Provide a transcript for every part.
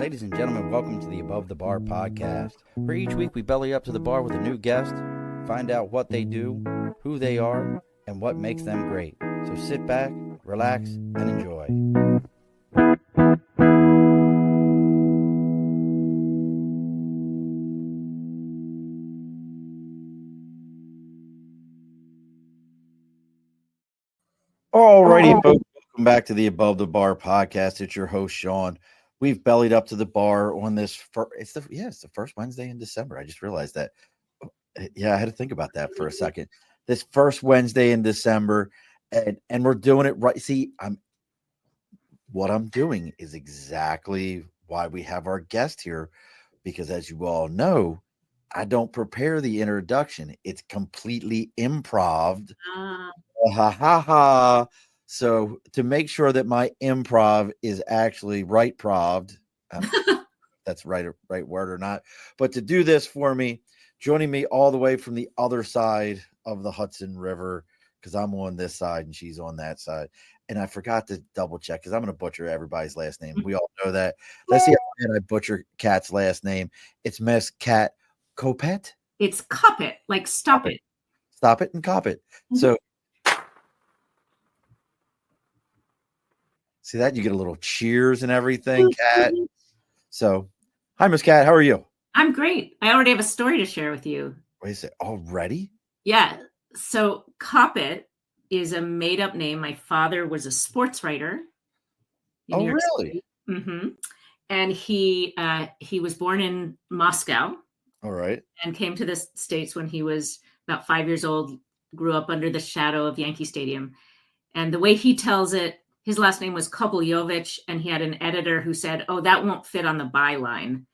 Ladies and gentlemen, welcome to the Above the Bar podcast, where each week we belly up to the bar with a new guest, find out what they do, who they are, and what makes them great. So sit back, relax, and enjoy. Alrighty, folks, welcome back to the Above the Bar podcast. It's your host, Sean. We've bellied up to the bar on this. It's the first Wednesday in December. I just realized that. Yeah, I had to think about that for a second. This first Wednesday in December, and we're doing it right. See, what I'm doing is exactly why we have our guest here, because as you all know, I don't prepare the introduction. It's completely improv. Ha ha ha. So to make sure that my improv is actually right proved, that's right word or not, but to do this for me, joining me all the way from the other side of the Hudson River, because I'm on this side and she's on that side. And I forgot to double check because I'm going to butcher everybody's last name. We all know that. Let's see how I butcher Kat's last name. It's Miss Kat Koppett. It's Koppett, like stop it. Stop it and Koppett. So see that? You get a little cheers and everything, Kat. So, hi, Miss Kat. How are you? I'm great. I already have a story to share with you. Wait a second. Already? Yeah. So, Koppett is a made-up name. My father was a sports writer. Oh, really? Mm-hmm. And he was born in Moscow. All right. And came to the States when he was about 5 years old, grew up under the shadow of Yankee Stadium. And the way he tells it, his last name was Koppeljovic, and he had an editor who said, "Oh, that won't fit on the byline.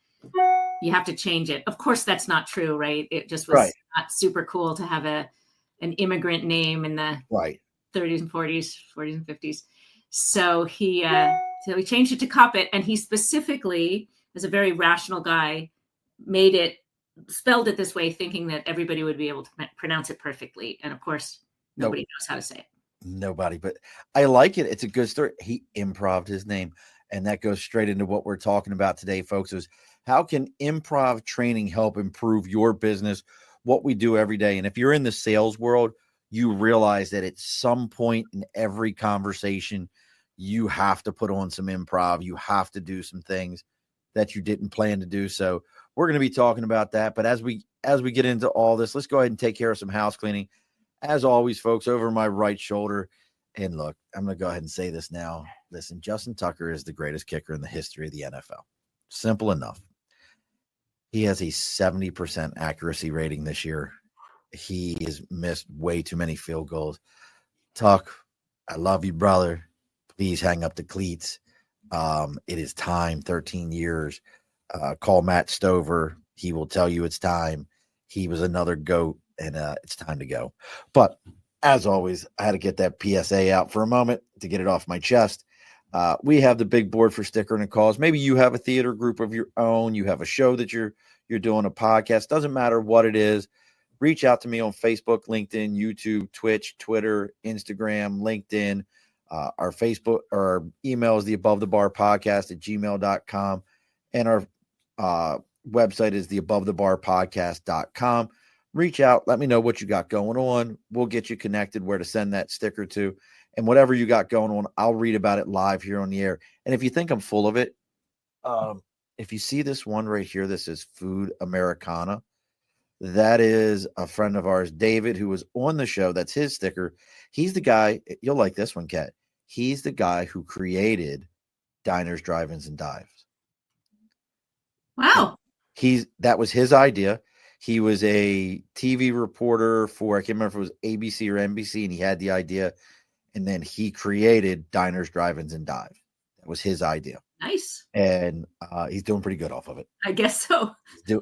You have to change it." Of course, that's not true, right? It just was not super cool to have an immigrant name in the 30s and 40s and 50s. So he changed it to Koppett, and he specifically, as a very rational guy, spelled it this way, thinking that everybody would be able to pronounce it perfectly. And of course, nobody knows how to say it. Nobody, but I like it. It's a good story. He improv'd his name, and that goes straight into what we're talking about today, folks, is how can improv training help improve your business, what we do every day. And if you're in the sales world, you realize that at some point in every conversation, you have to put on some improv. You have to do some things that you didn't plan to do. So we're going to be talking about that. But as we get into all this, let's go ahead and take care of some house cleaning. As always, folks, over my right shoulder. And look, I'm going to go ahead and say this now. Listen, Justin Tucker is the greatest kicker in the history of the NFL. Simple enough. He has a 70% accuracy rating this year. He has missed way too many field goals. Tuck, I love you, brother. Please hang up the cleats. It is time, 13 years. Call Matt Stover. He will tell you it's time. He was another GOAT. And it's time to go. But as always, I had to get that PSA out for a moment to get it off my chest. We have the big board for sticker and calls. Maybe you have a theater group of your own. You have a show that you're doing, a podcast. Doesn't matter what it is. Reach out to me on Facebook, LinkedIn, YouTube, Twitch, Twitter, Instagram, LinkedIn. Our Facebook or our email is the above the bar podcast at gmail.com. And our website is the above the bar podcast.com. Reach out. Let me know what you got going on. We'll get you connected where to send that sticker to. And whatever you got going on, I'll read about it live here on the air. And if you think I'm full of it, if you see this one right here, this is Food Americana. That is a friend of ours, David, who was on the show. That's his sticker. He's the guy. You'll like this one, Kat. He's the guy who created Diners, Drive-Ins, and Dives. Wow. That was his idea. He was a TV reporter for, I can't remember if it was ABC or NBC, and he had the idea, and then he created Diners, Drive-Ins, and Dives. That was his idea. Nice. And he's doing pretty good off of it. I guess so.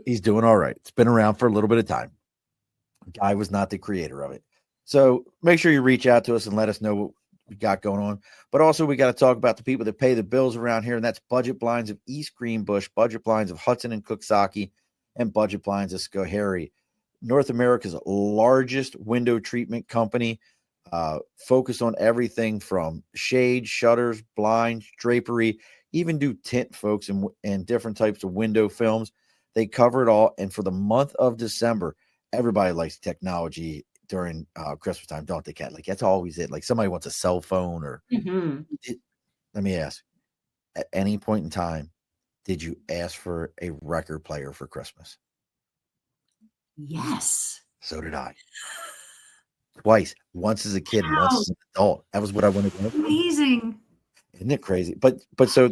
He's doing all right. It's been around for a little bit of time. Guy was not the creator of it. So make sure you reach out to us and let us know what we got going on. But also we got to talk about the people that pay the bills around here, and that's Budget Blinds of East Greenbush, Budget Blinds of Hudson and Cooksaki, and Budget Blinds of Schoharie. North America's largest window treatment company, focused on everything from shades, shutters, blinds, drapery, even do tint, folks, and different types of window films. They cover it all. And for the month of December, everybody likes technology during Christmas time, don't they, Kat? Like, that's always it. Like, somebody wants a cell phone or let me ask, at any point in time, did you ask for a record player for Christmas? Yes. So did I. Twice. Once as a kid, and once Wow. as an adult. That was what I wanted to do. Amazing. Isn't it crazy? But so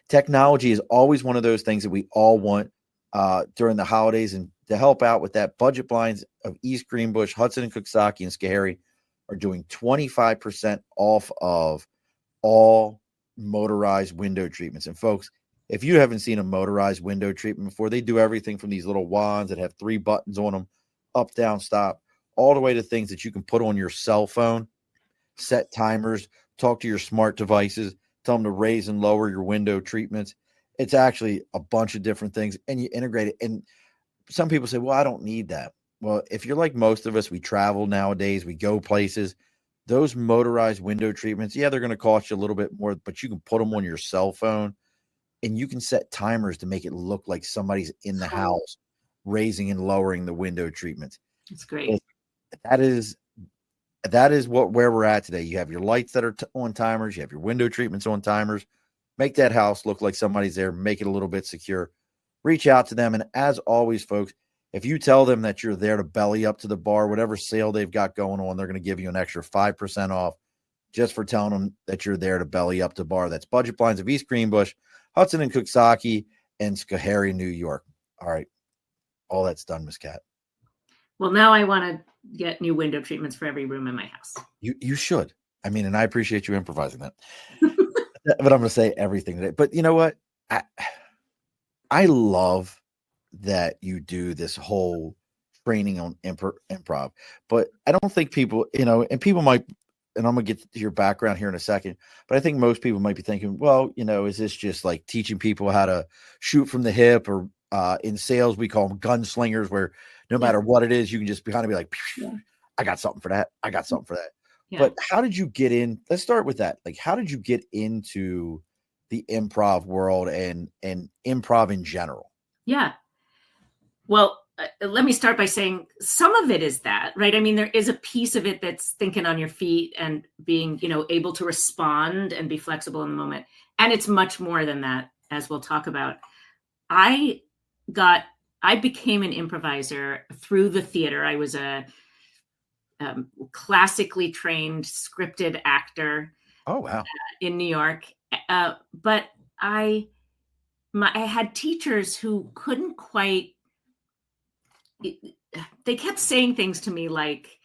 technology is always one of those things that we all want during the holidays, and to help out with that, Budget Blinds of East Greenbush, Hudson and Cooksaki and Schoharie are doing 25% off of all motorized window treatments. And folks, if you haven't seen a motorized window treatment before, they do everything from these little wands that have 3 buttons on them, up, down, stop, all the way to things that you can put on your cell phone, set timers, talk to your smart devices, tell them to raise and lower your window treatments. It's actually a bunch of different things, and you integrate it. And some people say, well, I don't need that. Well, if you're like most of us, we travel nowadays, we go places. Those motorized window treatments, yeah, they're going to cost you a little bit more, but you can put them on your cell phone, and you can set timers to make it look like somebody's in the house raising and lowering the window treatments. That's great. That is where we're at today. You have your lights that are on timers, you have your window treatments on timers. Make that house look like somebody's there, make it a little bit secure. Reach out to them, and as always, folks, if you tell them that you're there to belly up to the bar, whatever sale they've got going on, they're going to give you an extra 5% off just for telling them that you're there to belly up to bar. That's Budget Blinds of East Greenbush, Hudson and Cooksaki, and Schoharie, New York. All right. All that's done, Miss Kat. Well, now I want to get new window treatments for every room in my house. You should. I mean, and I appreciate you improvising that. But I'm going to say everything today. But you know what? I love that you do this whole training on improv. But I don't think people, and people might, and I'm going to get to your background here in a second, but I think most people might be thinking, well, is this just like teaching people how to shoot from the hip, or in sales, we call them gunslingers, where no matter what it is, you can just kind of be like, I got something for that. I got something for that. Yeah. But how did you get in? Let's start with that. Like, how did you get into the improv world and improv in general? Yeah. Well, let me start by saying some of it is that, right? I mean, there is a piece of it that's thinking on your feet and being, able to respond and be flexible in the moment. And it's much more than that, as we'll talk about. I became an improviser through the theater. I was a classically trained scripted actor. Oh, wow. In New York. But I had teachers who couldn't quite, they kept saying things to me like,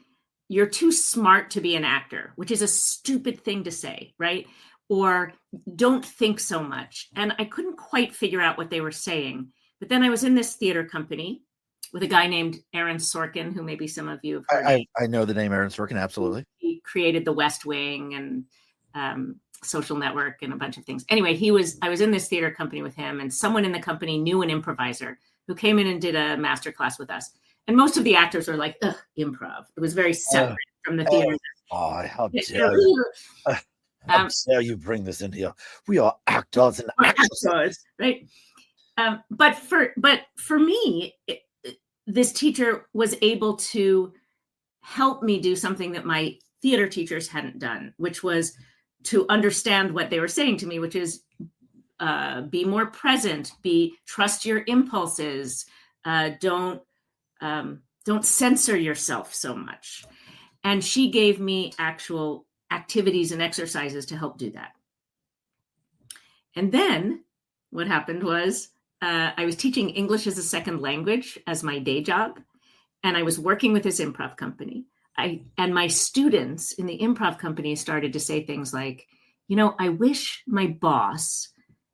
you're too smart to be an actor, which is a stupid thing to say, right? Or don't think so much. And I couldn't quite figure out what they were saying. But then I was in this theater company with a guy named Aaron Sorkin, who maybe some of you have heard. I know the name Aaron Sorkin, absolutely. He created The West Wing and Social Network and a bunch of things. Anyway, I was in this theater company with him, and someone in the company knew an improviser who came in and did a master class with us. And most of the actors were like, ugh, improv. It was very separate from the theater. How dare you. How dare you bring this in here? We are actors and actresses. Right? But for me, this teacher was able to help me do something that my theater teachers hadn't done, which was to understand what they were saying to me, which is be more present, trust your impulses, don't censor yourself so much. And she gave me actual activities and exercises to help do that. And then what happened was I was teaching English as a second language as my day job, and I was working with this improv company. And my students in the improv company started to say things like, I wish my boss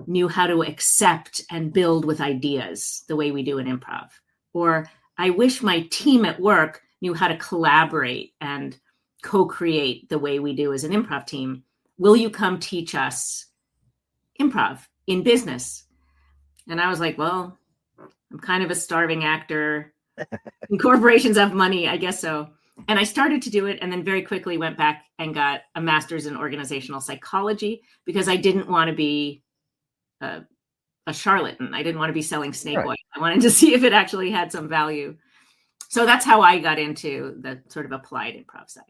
knew how to accept and build with ideas the way we do in improv. Or I wish my team at work knew how to collaborate and co-create the way we do as an improv team. Will you come teach us improv in business? And I was like, well, I'm kind of a starving actor. Corporations have money, I guess so. And I started to do it, and then very quickly went back and got a master's in organizational psychology because I didn't want to be a charlatan. I didn't want to be selling snake Right. oil. I wanted to see if it actually had some value. So that's how I got into the sort of applied improv side.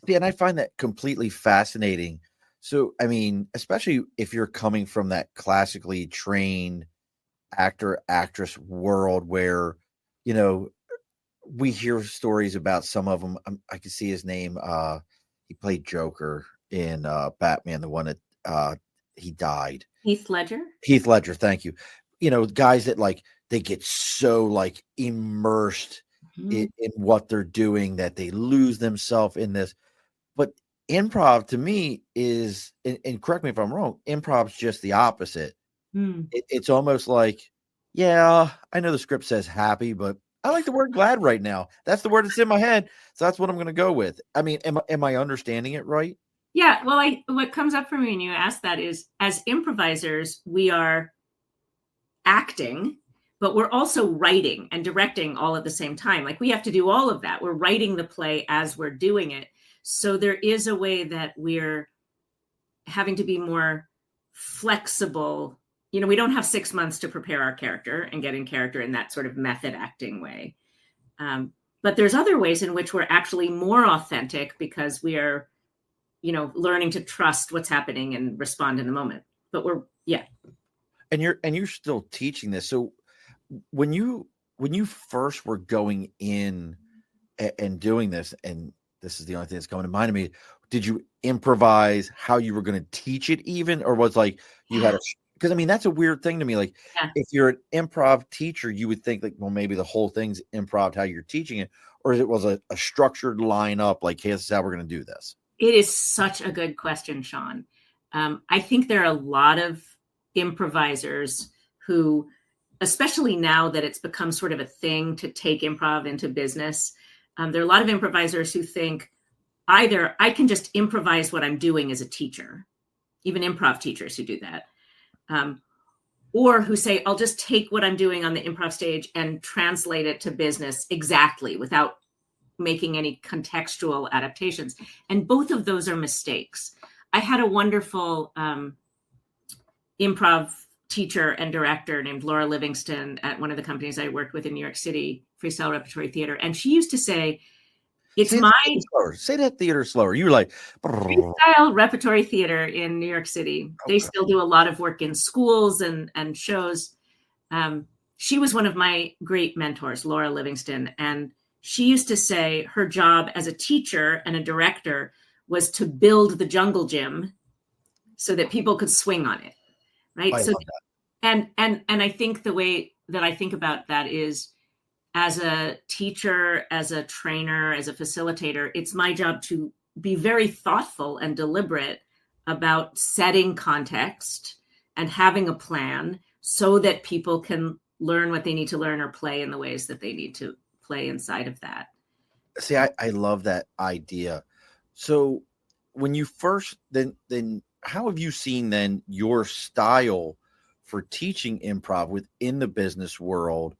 Yeah, and I find that completely fascinating. So, I mean, especially if you're coming from that classically trained actor, actress world where, you know, we hear stories about some of them. I can see his name. He played Joker in Batman, the one that he died. Heath Ledger. Heath Ledger, thank you. You know, guys that like they get so like immersed in what they're doing that they lose themselves in this. But improv to me is, and correct me if I'm wrong, improv's just the opposite. It's almost like, yeah, I know the script says happy, but I like the word glad right now. That's the word that's in my head. So that's what I'm going to go with. I mean, am I understanding it right? Yeah. Well, what comes up for me when you ask that is, as improvisers, we are acting, but we're also writing and directing all at the same time. Like we have to do all of that. We're writing the play as we're doing it. So there is a way that we're having to be more flexible. You know, we don't have 6 months to prepare our character and get in character in that sort of method acting way. But there's other ways in which we're actually more authentic because we are, you know, learning to trust what's happening and respond in the moment. But yeah. And you're still teaching this. So when you first were going in and doing this, and this is the only thing that's coming to mind to me, did you improvise how you were going to teach it even, or was like you had a, because I mean that's a weird thing to me. Like if you're an improv teacher, you would think like, well, maybe the whole thing's improv how you're teaching it, or it was a structured lineup like, hey, this is how we're going to do this. It is such a good question, Sean. I think there are a lot of improvisers who, especially now that it's become sort of a thing to take improv into business, there are a lot of improvisers who think either I can just improvise what I'm doing as a teacher, even improv teachers who do that, or who say, I'll just take what I'm doing on the improv stage and translate it to business exactly without making any contextual adaptations. And both of those are mistakes. I had a wonderful improv teacher and director named Laura Livingston at one of the companies I worked with in New York City, Freestyle Repertory Theater. And she used to say, say that theater slower. You were like Freestyle Repertory Theater in New York City. Okay. They still do a lot of work in schools and shows. She was one of my great mentors, Laura Livingston. And she used to say her job as a teacher and a director was to build the jungle gym so that people could swing on it. Right. I so love that. And I think the way that I think about that is, as a teacher, as a trainer, as a facilitator, it's my job to be very thoughtful and deliberate about setting context and having a plan so that people can learn what they need to learn or play in the ways that they need to play inside of that. See, I love that idea. So when you first, then how have you seen then your style for teaching improv within the business world?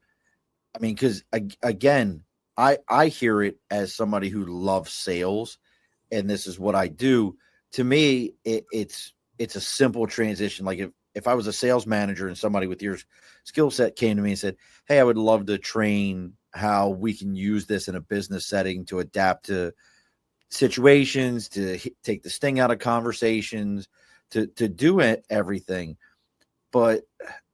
I mean, because again, I hear it as somebody who loves sales, and this is what I do. To me, it's a simple transition. Like if I was a sales manager and somebody with your skill set came to me and said, hey, I would love to train how we can use this in a business setting to adapt to situations, to take the sting out of conversations, to do everything. But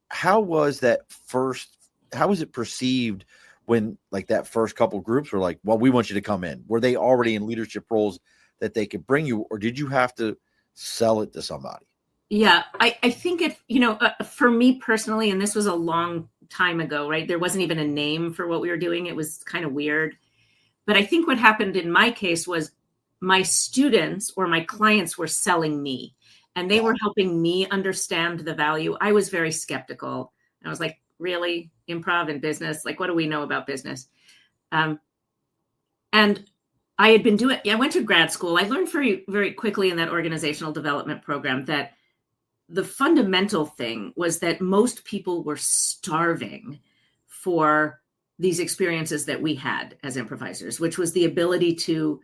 how was it perceived when like that first couple groups were like, well, we want you to come in? Were they already in leadership roles that they could bring you, or did you have to sell it to somebody? Yeah, I think it, for me personally, and this was a long time ago, right? There wasn't even a name for what we were doing. It was kind of weird. But I think what happened in my case was my students or my clients were selling me, and they were helping me understand the value. I was very skeptical. I was like, really? Improv and business? Like, what do we know about business? And I had been I went to grad school. I learned very, very quickly in that organizational development program that the fundamental thing was that most people were starving for these experiences that we had as improvisers, which was the ability to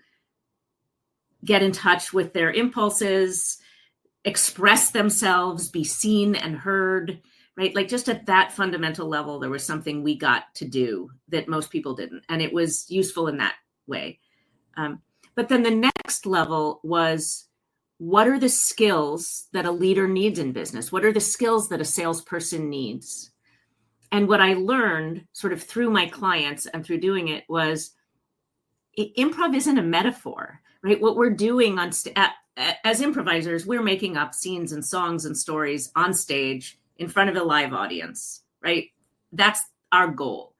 get in touch with their impulses, express themselves, be seen and heard, right? Like just at that fundamental level, there was something we got to do that most people didn't. And it was useful in that way. But then the next level was, what are the skills that a leader needs in business? What are the skills that a salesperson needs? And what I learned sort of through my clients and through doing it was improv isn't a metaphor, right? What we're doing as improvisers, we're making up scenes and songs and stories on stage in front of a live audience, right? That's our goal.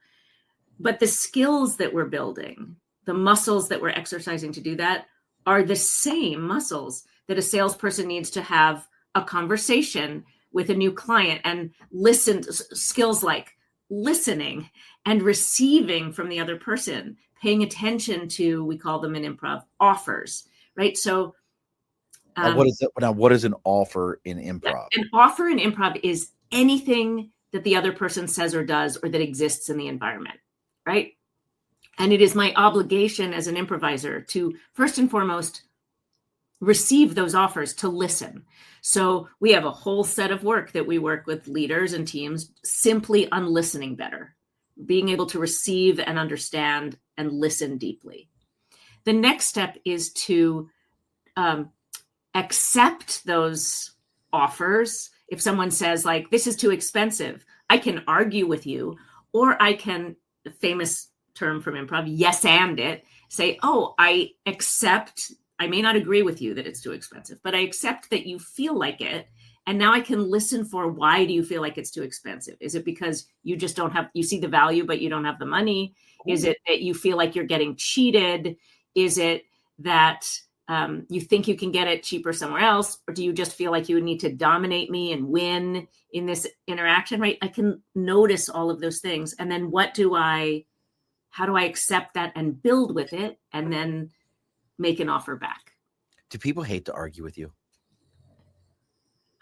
But the skills that we're building, the muscles that we're exercising to do that, are the same muscles that a salesperson needs to have a conversation with a new client and listen. Skills like listening and receiving from the other person, paying attention to, we call them in improv, offers, right? So what is an offer in improv? An offer in improv is anything that the other person says or does or that exists in the environment, right? And it is my obligation as an improviser to first and foremost receive those offers, to listen. So we have a whole set of work that we work with leaders and teams simply on listening better, being able to receive and understand and listen deeply. The next step is to accept those offers. If someone says like, this is too expensive, I can argue with you, or I can, the famous term from improv, yes and it, say, oh, I accept, I may not agree with you that it's too expensive, but I accept that you feel like it. And now I can listen for, why do you feel like it's too expensive? Is it because you just don't have, you see the value, but you don't have the money? Ooh. Is it that you feel like you're getting cheated? Is it that you think you can get it cheaper somewhere else? Or do you just feel like you need to dominate me and win in this interaction, right? I can notice all of those things. And then how do I accept that and build with it and then make an offer back? Do people hate to argue with you?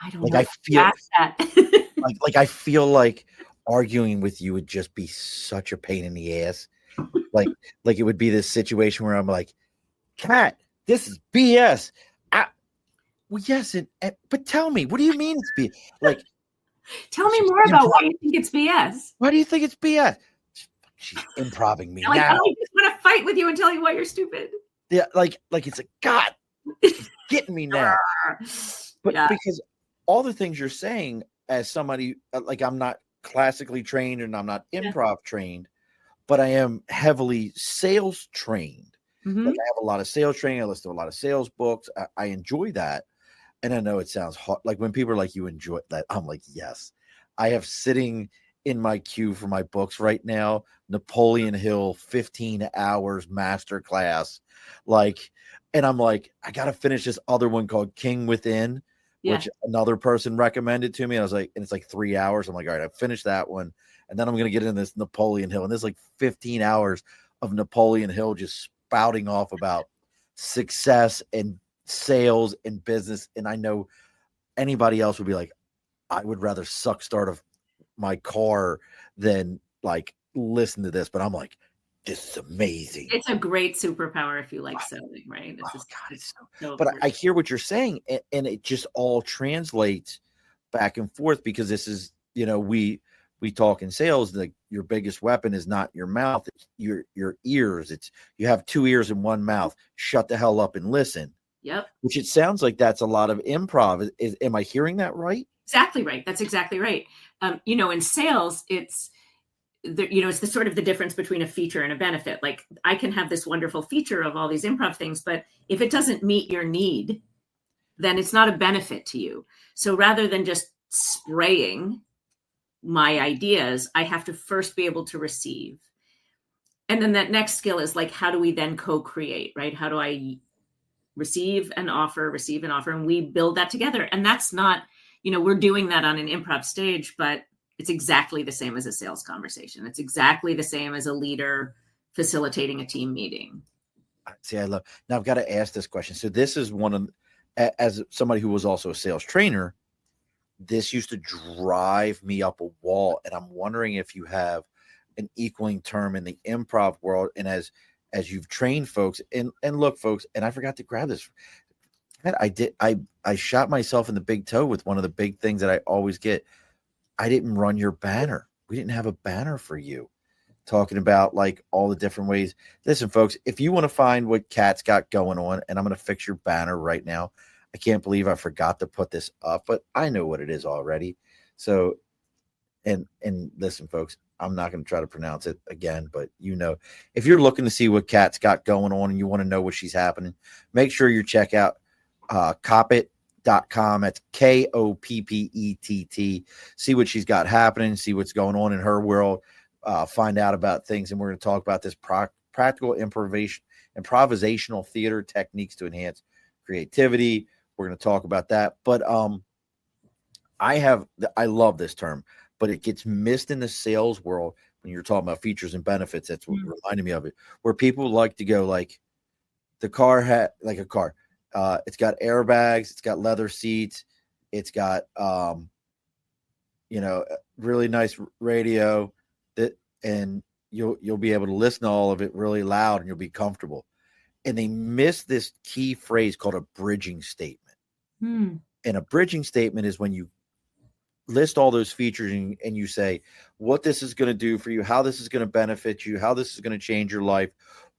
I don't know. I feel that. I feel like arguing with you would just be such a pain in the ass. Like it would be this situation where I'm like, Kat, this is BS. Well, yes, but tell me, what do you mean it's BS? Like, tell me more about why you think it's BS. Why do you think it's BS? She's improving me like, now. I just want to fight with you and tell you why you're stupid. Yeah, like it's like, God, she's getting me now. But because all the things you're saying, as somebody, like, I'm not classically trained and I'm not improv trained, but I am heavily sales trained. Mm-hmm. Like, I have a lot of sales training. I listen to a lot of sales books. I enjoy that. And I know it sounds hard. Like, when people are like, you enjoy that, I'm like, yes. I have sitting in my queue for my books right now, Napoleon Hill, 15 hours masterclass. Like, and I'm like, I got to finish this other one called King Within, which another person recommended to me. And I was like, and it's like 3 hours. I'm like, all right, I finished that one. And then I'm going to get into this Napoleon Hill. And there's like 15 hours of Napoleon Hill just spouting off about success and sales and business. And I know anybody else would be like, I would rather suck start of my car than like listen to this. But I'm like, this is amazing. It's a great superpower if you like selling, right? But I hear what you're saying, and it just all translates back and forth, because this is, we talk in sales, like, your biggest weapon is not your mouth, it's your ears. It's, you have 2 ears and 1 mouth. Shut the hell up and listen. Yep. Which it sounds like that's a lot of improv. Am I hearing that right? Exactly right. That's exactly right. In sales, it's the sort of the difference between a feature and a benefit. Like, I can have this wonderful feature of all these improv things, but if it doesn't meet your need, then it's not a benefit to you. So rather than just spraying my ideas, I have to first be able to receive. And then that next skill is like, how do we then co-create, right? How do I receive an offer, and we build that together? And that's not, we're doing that on an improv stage, but it's exactly the same as a sales conversation. It's exactly the same as a leader facilitating a team meeting. See, now I've got to ask this question. So this is one of, as somebody who was also a sales trainer, this used to drive me up a wall. And I'm wondering if you have an equaling term in the improv world. And as you've trained folks, and look, folks, and I forgot to grab this. And I shot myself in the big toe with one of the big things that I always get. I didn't run your banner. We didn't have a banner for you, talking about like all the different ways. Listen, folks, if you want to find what Kat's got going on, and I'm going to fix your banner right now. I can't believe I forgot to put this up, but I know what it is already. So, and listen, folks, I'm not going to try to pronounce it again, but if you're looking to see what Kat's got going on and you want to know what she's happening, make sure you check out Koppett.com. That's Koppett. See what she's got happening, see what's going on in her world, find out about things. And we're going to talk about this practical improvisational theater techniques to enhance creativity. We're going to talk about that. But I love this term, but it gets missed in the sales world when you're talking about features and benefits. That's what reminded me of it, where people like to go like the car had like a car. It's got airbags, it's got leather seats, it's got really nice radio and you'll be able to listen to all of it really loud and you'll be comfortable. And they miss this key phrase called a bridging statement. And a bridging statement is when you list all those features and you say what this is going to do for you, how this is going to benefit you, how this is going to change your life,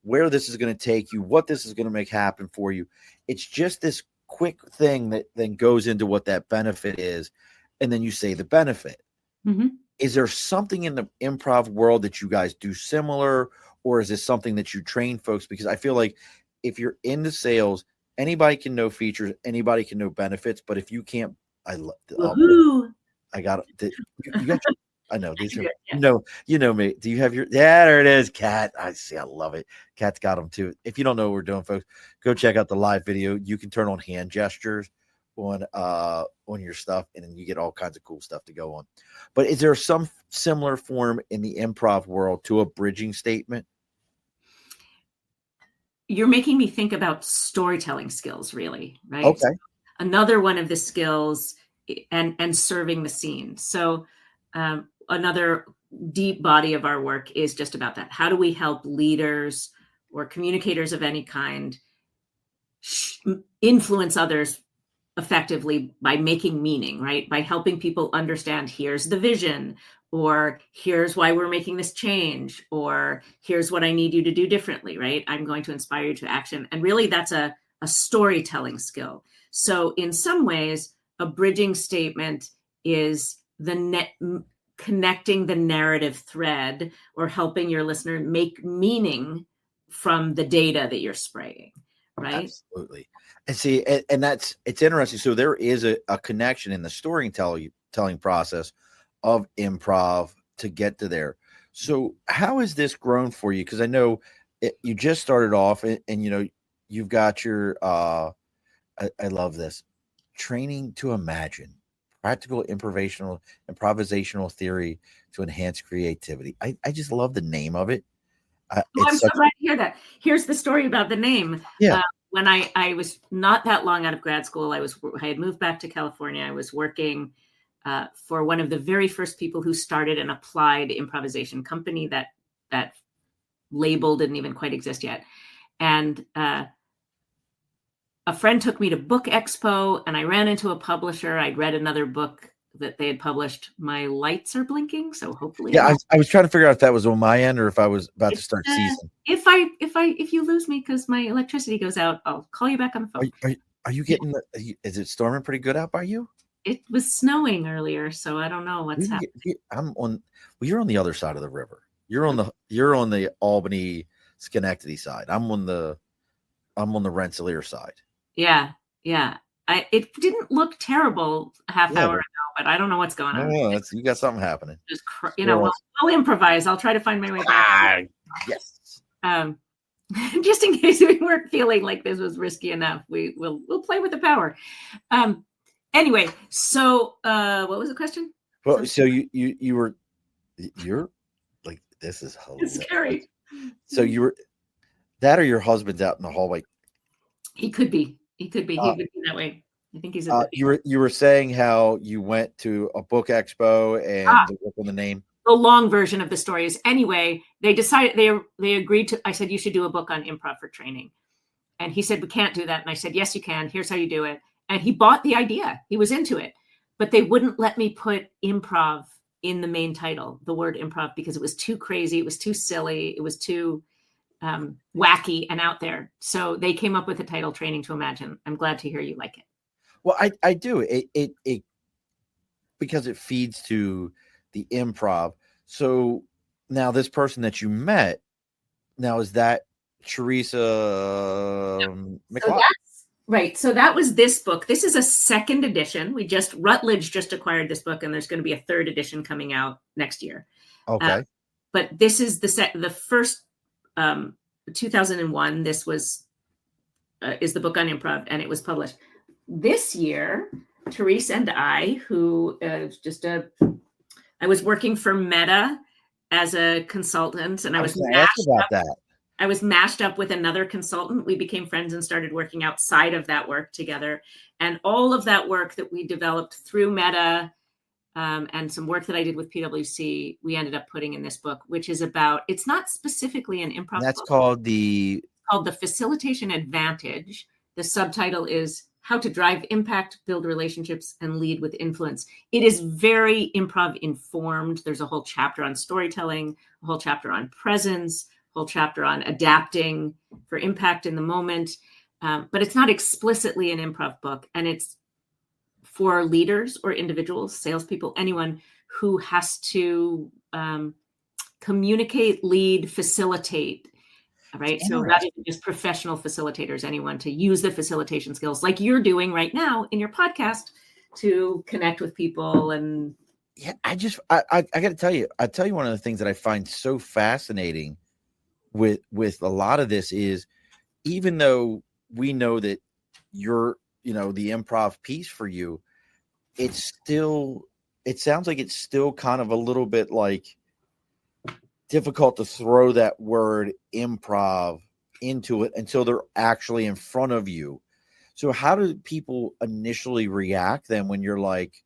where this is going to take you, what this is going to make happen for you. It's just this quick thing that then goes into what that benefit is. And then you say the benefit. Mm-hmm. Is there something in the improv world that you guys do similar, or is this something that you train folks? Because I feel like if you're into sales, anybody can know features, anybody can know benefits, but if you can't, I got it. You got I know these are, you know me. Do you have your, there it is, Kat. I see. I love it. Kat's got them too. If you don't know what we're doing, folks, go check out the live video. You can turn on hand gestures on your stuff, and then you get all kinds of cool stuff to go on. But is there some similar form in the improv world to a bridging statement? You're making me think about storytelling skills, really, right? Okay. So another one of the skills and serving the scene. So another deep body of our work is just about that. How do we help leaders or communicators of any kind influence others effectively by making meaning, right? By helping people understand, here's the vision, or here's why we're making this change, or here's what I need you to do differently, right? I'm going to inspire you to action. And really that's a storytelling skill. So in some ways, a bridging statement is connecting the narrative thread or helping your listener make meaning from the data that you're spraying, right? Absolutely. And see, and it's interesting. So there is a connection in the storytelling process of improv to get to there. So how has this grown for you? Because I know you just started off and you've got your, I love this, training to imagine, practical improvisational theory to enhance creativity. I just love the name of it. I'm so glad to hear that. Here's the story about the name. Yeah. When I was not that long out of grad school, I had moved back to California. I was working for one of the very first people who started an applied improvisation company that label didn't even quite exist yet. And a friend took me to Book Expo, and I ran into a publisher. I'd read another book that they had published. My lights are blinking, so hopefully. Yeah, I was trying to figure out if that was on my end or if I was about to start season. If you lose me because my electricity goes out, I'll call you back on the phone. Are you getting? Is it storming pretty good out by you? It was snowing earlier, so I don't know what's happening. You're on the other side of the river. You're on the Albany Schenectady side. I'm on the Rensselaer side. Yeah. It didn't look terrible a half hour ago, but I don't know what's going on. No, you got something happening. Just we'll improvise. I'll try to find my way back. Yes. Just in case we weren't feeling like this was risky enough, we'll play with the power. Anyway, so what was the question? Well, so you're like, this is hilarious. It's scary. So you were that, or your husband's out in the hallway? He could be. He would be that way. I think he's. You were saying how you went to a book expo and work on the name. The long version of the story is, anyway, they decided they agreed to. I said you should do a book on improv for training, And he said, we can't do that. And I said, yes, you can. Here's how you do it. And he bought the idea. He was into it. But they wouldn't let me put improv in the main title, the word improv, because it was too crazy. It was too silly. It was too wacky and out there. So they came up with the title Training to Imagine. I'm glad to hear you like it. Well, I do. It because it feeds to the improv. So now this person that you met, now is that Teresa McLeod? So that's right. So that was this book. This is a second edition. Routledge just acquired this book, and there's going to be a third edition coming out next year. Okay. But this is the first 2001. This was is the book on improv, and it was published this year. Teresa and I, who I was working for Meta as a consultant, and I was mashed up with another consultant. We became friends and started working outside of that work together. And all of that work that we developed through Meta and some work that I did with PwC, we ended up putting in this book, which is about, it's not specifically an improv That's book. called The Facilitation Advantage. The subtitle is How to Drive Impact, Build Relationships, and Lead with Influence. It is very improv informed. There's a whole chapter on storytelling, a whole chapter on presence, a whole chapter on adapting for impact in the moment. But it's not explicitly an improv book. And it's for leaders or individuals, salespeople, anyone who has to communicate, lead, facilitate. Right. So rather than just professional facilitators, anyone to use the facilitation skills like you're doing right now in your podcast to connect with people. And yeah, I got to tell you, one of the things that I find so fascinating with a lot of this is, even though we know that you're, the improv piece for you, it sounds like it's still kind of a little bit like difficult to throw that word improv into it until they're actually in front of you. So how do people initially react then when you're like,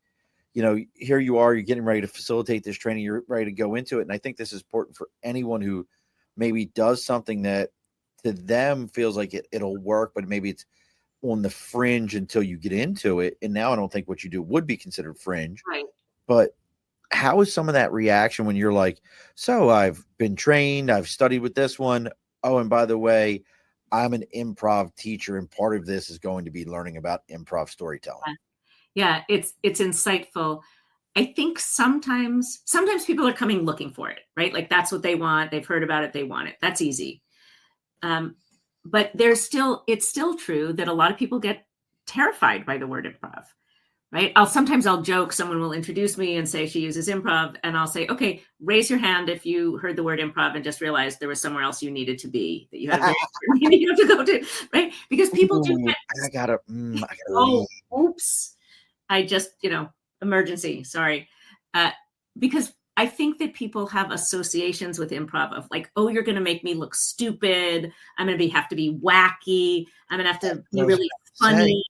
here you are, you're getting ready to facilitate this training, you're ready to go into it. And I think this is important for anyone who maybe does something that to them feels like it'll work, but maybe it's on the fringe until you get into it. And now I don't think what you do would be considered fringe. Right. But how is some of that reaction when you're like, so I've been trained, I've studied with this one. Oh, and by the way, I'm an improv teacher, and part of this is going to be learning about improv storytelling. Yeah, it's insightful. I think sometimes people are coming looking for it, right? Like that's what they want. They've heard about it. They want it. That's easy. But it's still true that a lot of people get terrified by the word improv. Right. Sometimes I'll joke, someone will introduce me and say she uses improv, and I'll say, okay, raise your hand if you heard the word improv and just realized there was somewhere else you needed to be, that you had to go to, right? Because people do get, oops, I just, emergency, sorry. Because I think that people have associations with improv of like, oh, you're going to make me look stupid. I'm going to have to be wacky. I'm going to have to be really funny.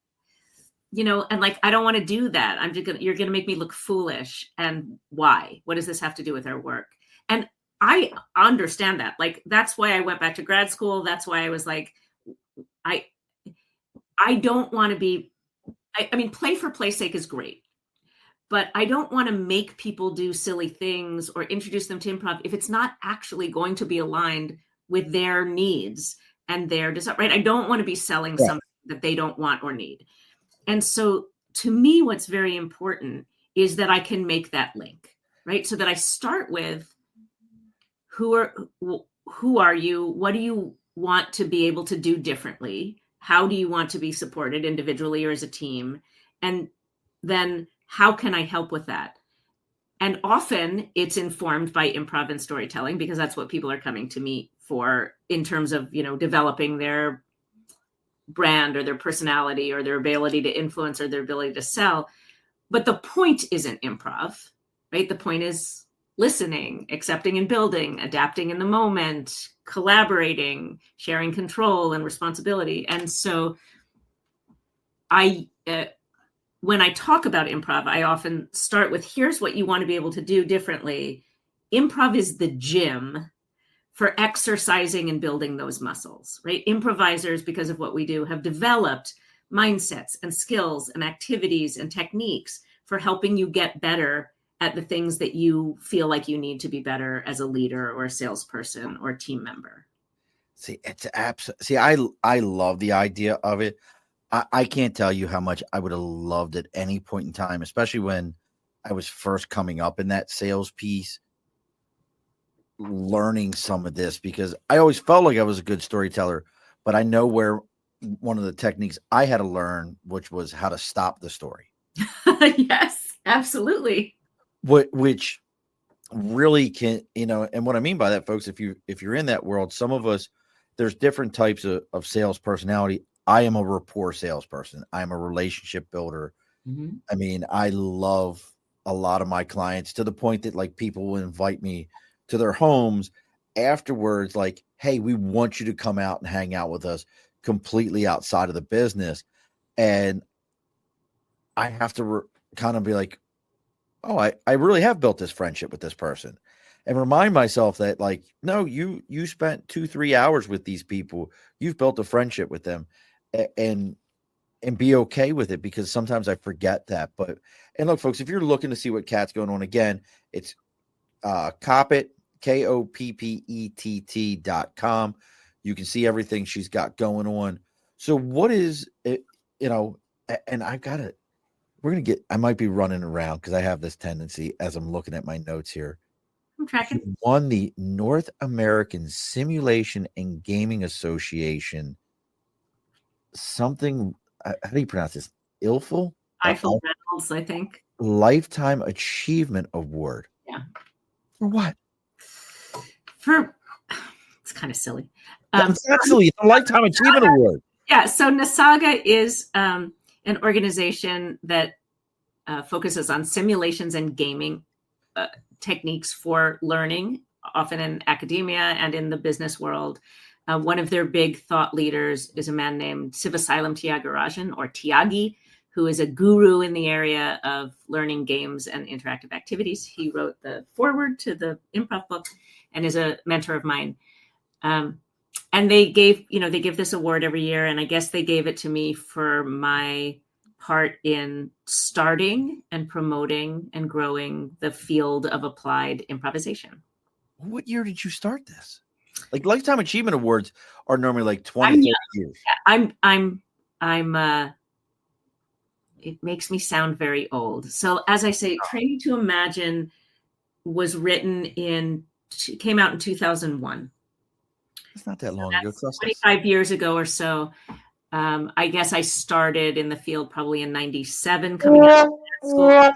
And like, I don't want to do that. You're going to make me look foolish. And why? What does this have to do with our work? And I understand that. Like, that's why I went back to grad school. That's why I was like, I don't want to be, I mean, play for play's sake is great, but I don't want to make people do silly things or introduce them to improv if it's not actually going to be aligned with their needs and their desire, right? I don't want to be selling something that they don't want or need. And so to me, what's very important is that I can make that link, right? So that I start with who are you? What do you want to be able to do differently? How do you want to be supported individually or as a team? And then how can I help with that? And often it's informed by improv and storytelling, because that's what people are coming to me for in terms of, developing their brand or their personality or their ability to influence or their ability to sell. But the point isn't improv, right? The point is listening, accepting and building, adapting in the moment, collaborating, sharing control and responsibility. And so when I talk about improv, I often start with, here's what you want to be able to do differently. Improv is the gym for exercising and building those muscles, right? Improvisers, because of what we do, have developed mindsets and skills and activities and techniques for helping you get better at the things that you feel like you need to be better as a leader or a salesperson or a team member. See, it's see, I love the idea of it. I can't tell you how much I would have loved at any point in time, especially when I was first coming up in that sales piece, learning some of this, because I always felt like I was a good storyteller, but I know where one of the techniques I had to learn, which was how to stop the story. Yes, absolutely. Which really can, and what I mean by that, folks, if you're in that world, some of us, there's different types of sales personality. I am a rapport salesperson. I'm a relationship builder. Mm-hmm. I mean, I love a lot of my clients to the point that like people will invite me to their homes afterwards, like, hey, we want you to come out and hang out with us completely outside of the business. And I have to kind of be like, oh, I really have built this friendship with this person, and remind myself that, like, no, you spent 2-3 hours with these people. You've built a friendship with them, and be okay with it, because sometimes I forget that. But, and look, folks, if you're looking to see what Kat's going on, again, it's Koppett, KOPPETT.com. You can see everything she's got going on. So what is it, and I've got it. I might be running around because I have this tendency as I'm looking at my notes here. I'm tracking. She won the North American Simulation and Gaming Association. Something, how do you pronounce this? ILFL? Eiffel Reynolds, I think. Lifetime Achievement Award. Yeah. For what? It's kind of silly. It's not silly. It's a Lifetime Achievement Award. Yeah. So NASAGA is an organization that focuses on simulations and gaming techniques for learning, often in academia and in the business world. One of their big thought leaders is a man named Sivasailam Tyagarajan, or Tyagi, who is a guru in the area of learning games and interactive activities. He wrote the foreword to the Improv book and is a mentor of mine. And they give this award every year. And I guess they gave it to me for my part in starting and promoting and growing the field of applied improvisation. What year did you start this? Like, Lifetime Achievement Awards are normally like 20, 30 years. It makes me sound very old. So as I say, Training to Imagine was came out in 2001. It's not that long ago. 25 years ago or so. I guess I started in the field probably in 97, coming out of school.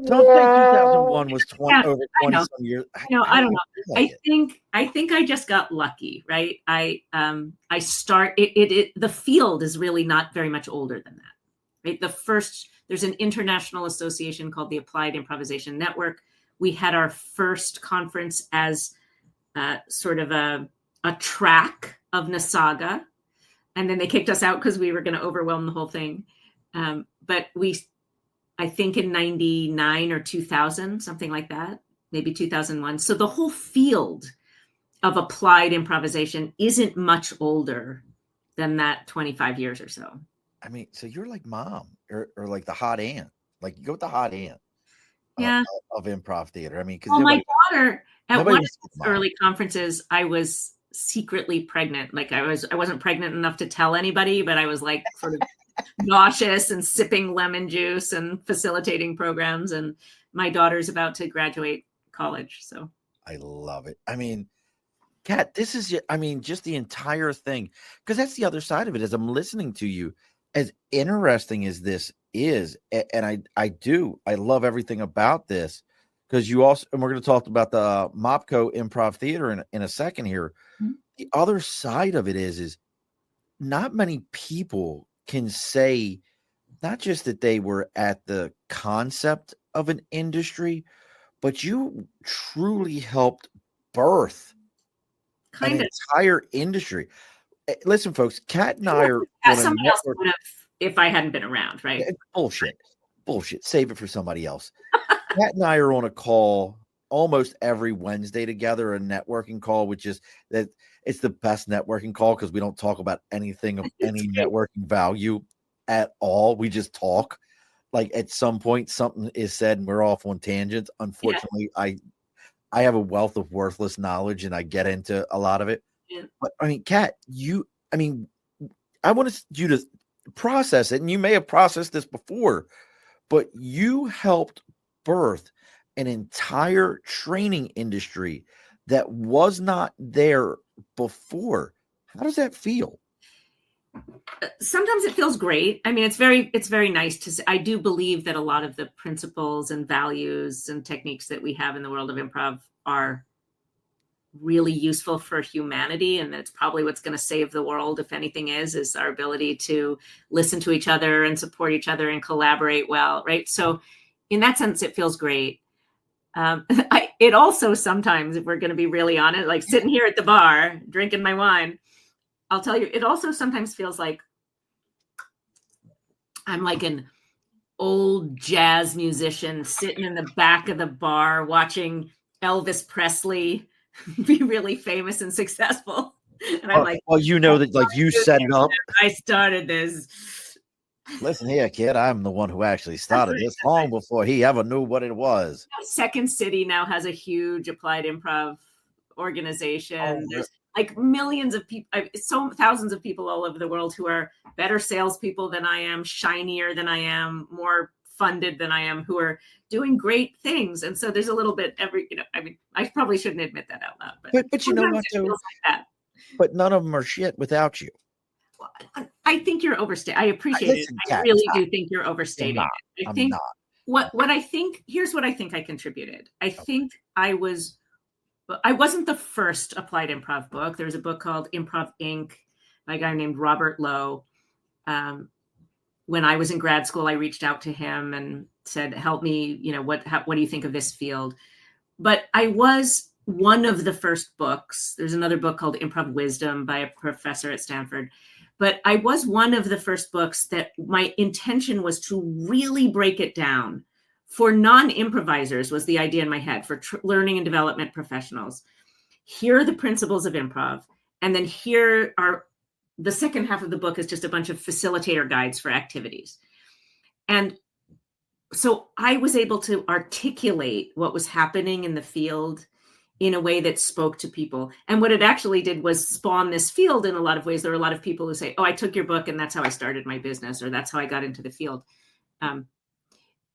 Don't think 2001 was over 20 some years. I don't know. I think I just got lucky, right? The field is really not very much older than that, right? There's an international association called the Applied Improvisation Network. We had our first conference as sort of a track of NASAGA, and then they kicked us out because we were going to overwhelm the whole thing. But I think in 99 or 2000, something like that, maybe 2001. So the whole field of applied improvisation isn't much older than that 25 years or so. I mean, so you're like mom or like the hot aunt. Like, you go with the hot aunt of improv theater. I mean, because my daughter, at one of the early conferences, I was secretly pregnant. Like, I wasn't pregnant enough to tell anybody, but I was like sort of nauseous and sipping lemon juice and facilitating programs. And my daughter's about to graduate college. So I love it. I mean, Kat, this is, just the entire thing, because that's the other side of it. As I'm listening to you, as interesting as this is, and I love everything about this, because you also, and we're going to talk about the MOPCO Improv Theater in a second here. Mm-hmm. The other side of it is not many people can say not just that they were at the concept of an industry, but you truly helped birth an entire industry. Listen, folks, Kat and I are somebody else would have if I hadn't been around, right? Bullshit. Save it for somebody else. Kat and I are on a call almost every Wednesday together, a networking call, which is that it's the best networking call because we don't talk about anything of any networking value at all. We just talk. Like at some point, something is said and we're off on tangents. Unfortunately, I have a wealth of worthless knowledge and I get into a lot of it. Yeah. But I mean, Kat, I wanted you to process it, and you may have processed this before, but you helped birth an entire training industry that was not there before. How does that feel? Sometimes it feels great. I mean, it's very nice to say. I do believe that a lot of the principles and values and techniques that we have in the world of improv are really useful for humanity, and that's probably what's going to save the world, if anything is our ability to listen to each other and support each other and collaborate well, right? So in that sense, it feels great. It also sometimes, if we're going to be really honest, like sitting here at the bar drinking my wine, I'll tell you, it also sometimes feels like I'm like an old jazz musician sitting in the back of the bar watching Elvis Presley be really famous and successful. And I'm like, well, you know that like you set it up. I started this. Listen here, kid, I'm the one who actually started this long before he ever knew what it was. Second City now has a huge applied improv organization. Oh, There's like millions of people, thousands of people all over the world who are better salespeople than I am, shinier than I am, more funded than I am, who are doing great things. And so there's a little bit I probably shouldn't admit that out loud, but you know what, though? Like that. But none of them are shit without you. Well, I think you're overstating. I appreciate it. I really do think you're overstating it. I think what I think, here's what I think I contributed. I think I wasn't the first applied improv book. There's a book called Improv Inc. by a guy named Robert Lowe. When I was in grad school, I reached out to him and said, help me, what do you think of this field? But I was one of the first books. There's another book called Improv Wisdom by a professor at Stanford. But I was one of the first books that my intention was to really break it down for non-improvisers, was the idea in my head, for learning and development professionals. Here are the principles of improv. And then here are the second half of the book is just a bunch of facilitator guides for activities. And so I was able to articulate what was happening in the field in a way that spoke to people. And what it actually did was spawn this field in a lot of ways. There are a lot of people who say, oh, I took your book and that's how I started my business, or that's how I got into the field.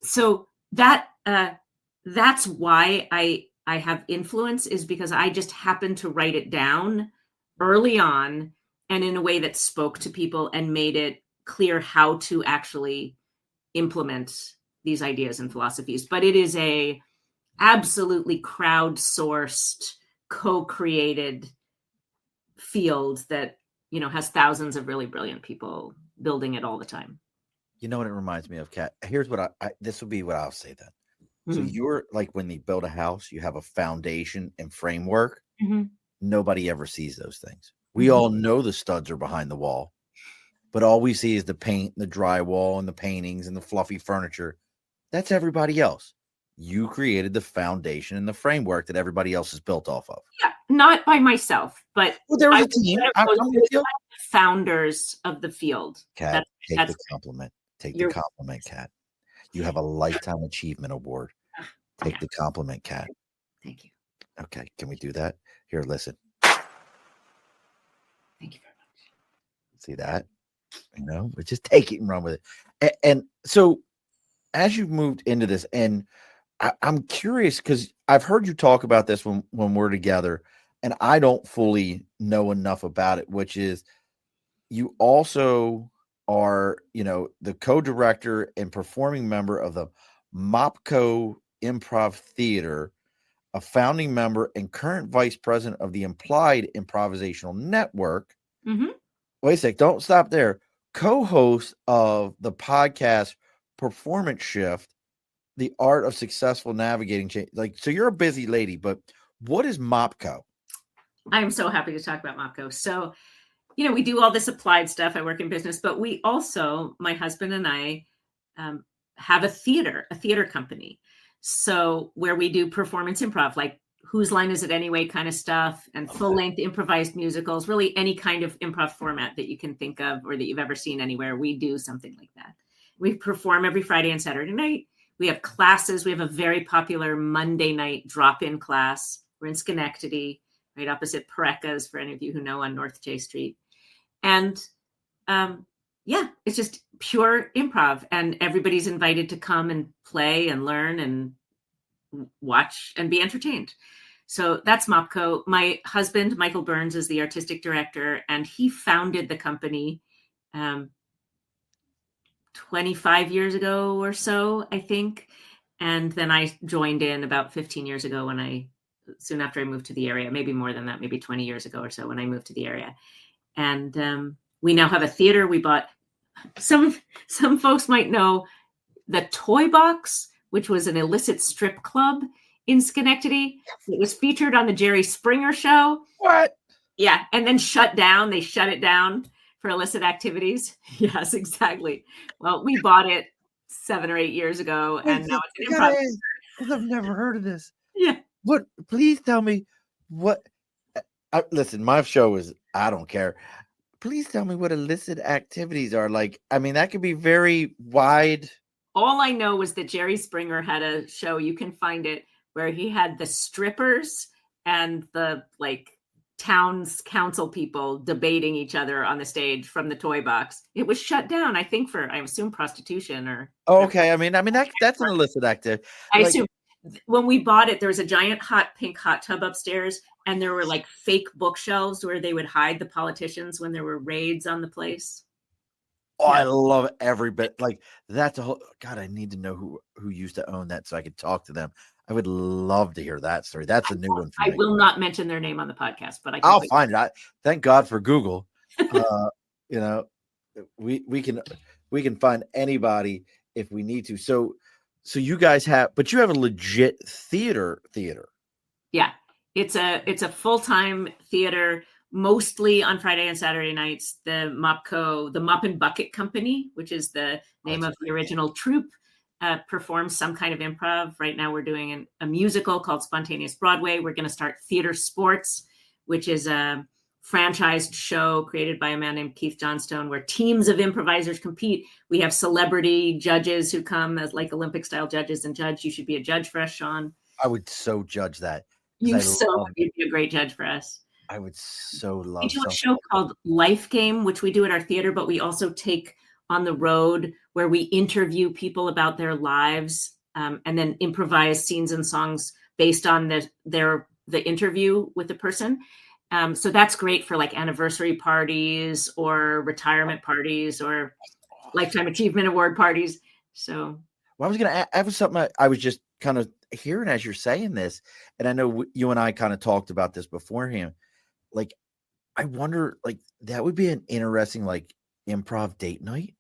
So that's why I have influence, is because I just happened to write it down early on and in a way that spoke to people and made it clear how to actually implement these ideas and philosophies. But it is a absolutely crowdsourced, co-created field that, has thousands of really brilliant people building it all the time. You know what it reminds me of, Kat? Here's what this will be what I'll say then. So you're like, when you build a house, you have a foundation and framework. Nobody ever sees those things. We all know the studs are behind the wall, but all we see is the paint, the drywall, and the paintings and the fluffy furniture. That's everybody else. You created the foundation and the framework that everybody else is built off of. Yeah, not by myself, but there was a team. Founders of the field. Kat, take the compliment. Take the compliment, Kat. You have a lifetime achievement award. Take the compliment, Kat. Thank you. Okay, can we do that? Here, listen. Thank you very much. See that? But just take it and run with it. And so, as you've moved into this, and I'm curious because I've heard you talk about this when we're together, and I don't fully know enough about it, which is you also are, the co-director and performing member of the MOPCO Improv Theater, a founding member and current vice president of the Applied Improvisational Network. Wait a sec, don't stop there. Co-host of the podcast Performance Shift, the art of successful navigating change. So you're a busy lady, but what is MOPCO? I'm so happy to talk about MOPCO. So, we do all this applied stuff. I work in business, but we also, my husband and I, have a theater company. So where we do performance improv, like Whose Line Is It Anyway kind of stuff, and full-length improvised musicals, really any kind of improv format that you can think of or that you've ever seen anywhere, we do something like that. We perform every Friday and Saturday night. We have classes. We have a very popular Monday night drop-in class. We're in Schenectady, right opposite Pareca's, for any of you who know, on North J Street. And yeah, it's just pure improv, and everybody's invited to come and play and learn and watch and be entertained. So that's MOPCO. My husband, Michael Burns, is the artistic director, and he founded the company 25 years ago or so, I think. And then I joined in about 15 years ago soon after I moved to the area, maybe more than that, maybe 20 years ago or so when I moved to the area. And we now have a theater. We bought, some folks might know, the Toy Box, which was an illicit strip club in Schenectady. It was featured on the Jerry Springer Show. What? Yeah, and then shut down. They shut it down for illicit activities. Yes, exactly. Well, we bought it 7 or 8 years ago, and now it's an improv. Because I've never heard of this. Yeah. What? Please tell me what. Listen, my show is, I don't care. Please tell me what illicit activities are like. I mean, that could be very wide. All I know was that Jerry Springer had a show, you can find it, where he had the strippers and the town's council people debating each other on the stage from the Toy Box. It was shut down, I think, for, I assume, prostitution or. Oh, okay. I mean, that's an illicit activity. I assume when we bought it, there was a giant pink hot tub upstairs, and there were fake bookshelves where they would hide the politicians when there were raids on the place. Oh, yeah. I love every bit. That's a whole. God, I need to know who used to own that so I could talk to them. I would love to hear that story. That's a new one for me. I will not mention their name on the podcast, but I'll find it. Thank God for Google. We can find anybody if we need to. So you guys have a legit theater. Yeah, it's a full-time theater, mostly on Friday and Saturday nights. The MOPCO, the Mop and Bucket Company, which is the name of the original troupe, performs some kind of improv. Right now we're doing a musical called Spontaneous Broadway. We're going to start Theater Sports, which is a franchised show created by a man named Keith Johnstone, where teams of improvisers compete. We have celebrity judges who come as Olympic style judges and judge. You should be a judge for us, Sean. I would so judge that. You'd be a great judge for us. I would so love. We do a show called Life Game, which we do at our theater, but we also take on the road, where we interview people about their lives, and then improvise scenes and songs based on the interview with the person. So that's great for anniversary parties or retirement parties or Lifetime Achievement Award parties. So, well, I was going to add something I was just kind of hearing as you're saying this, and I know you and I kind of talked about this beforehand. I wonder, that would be an interesting improv date night.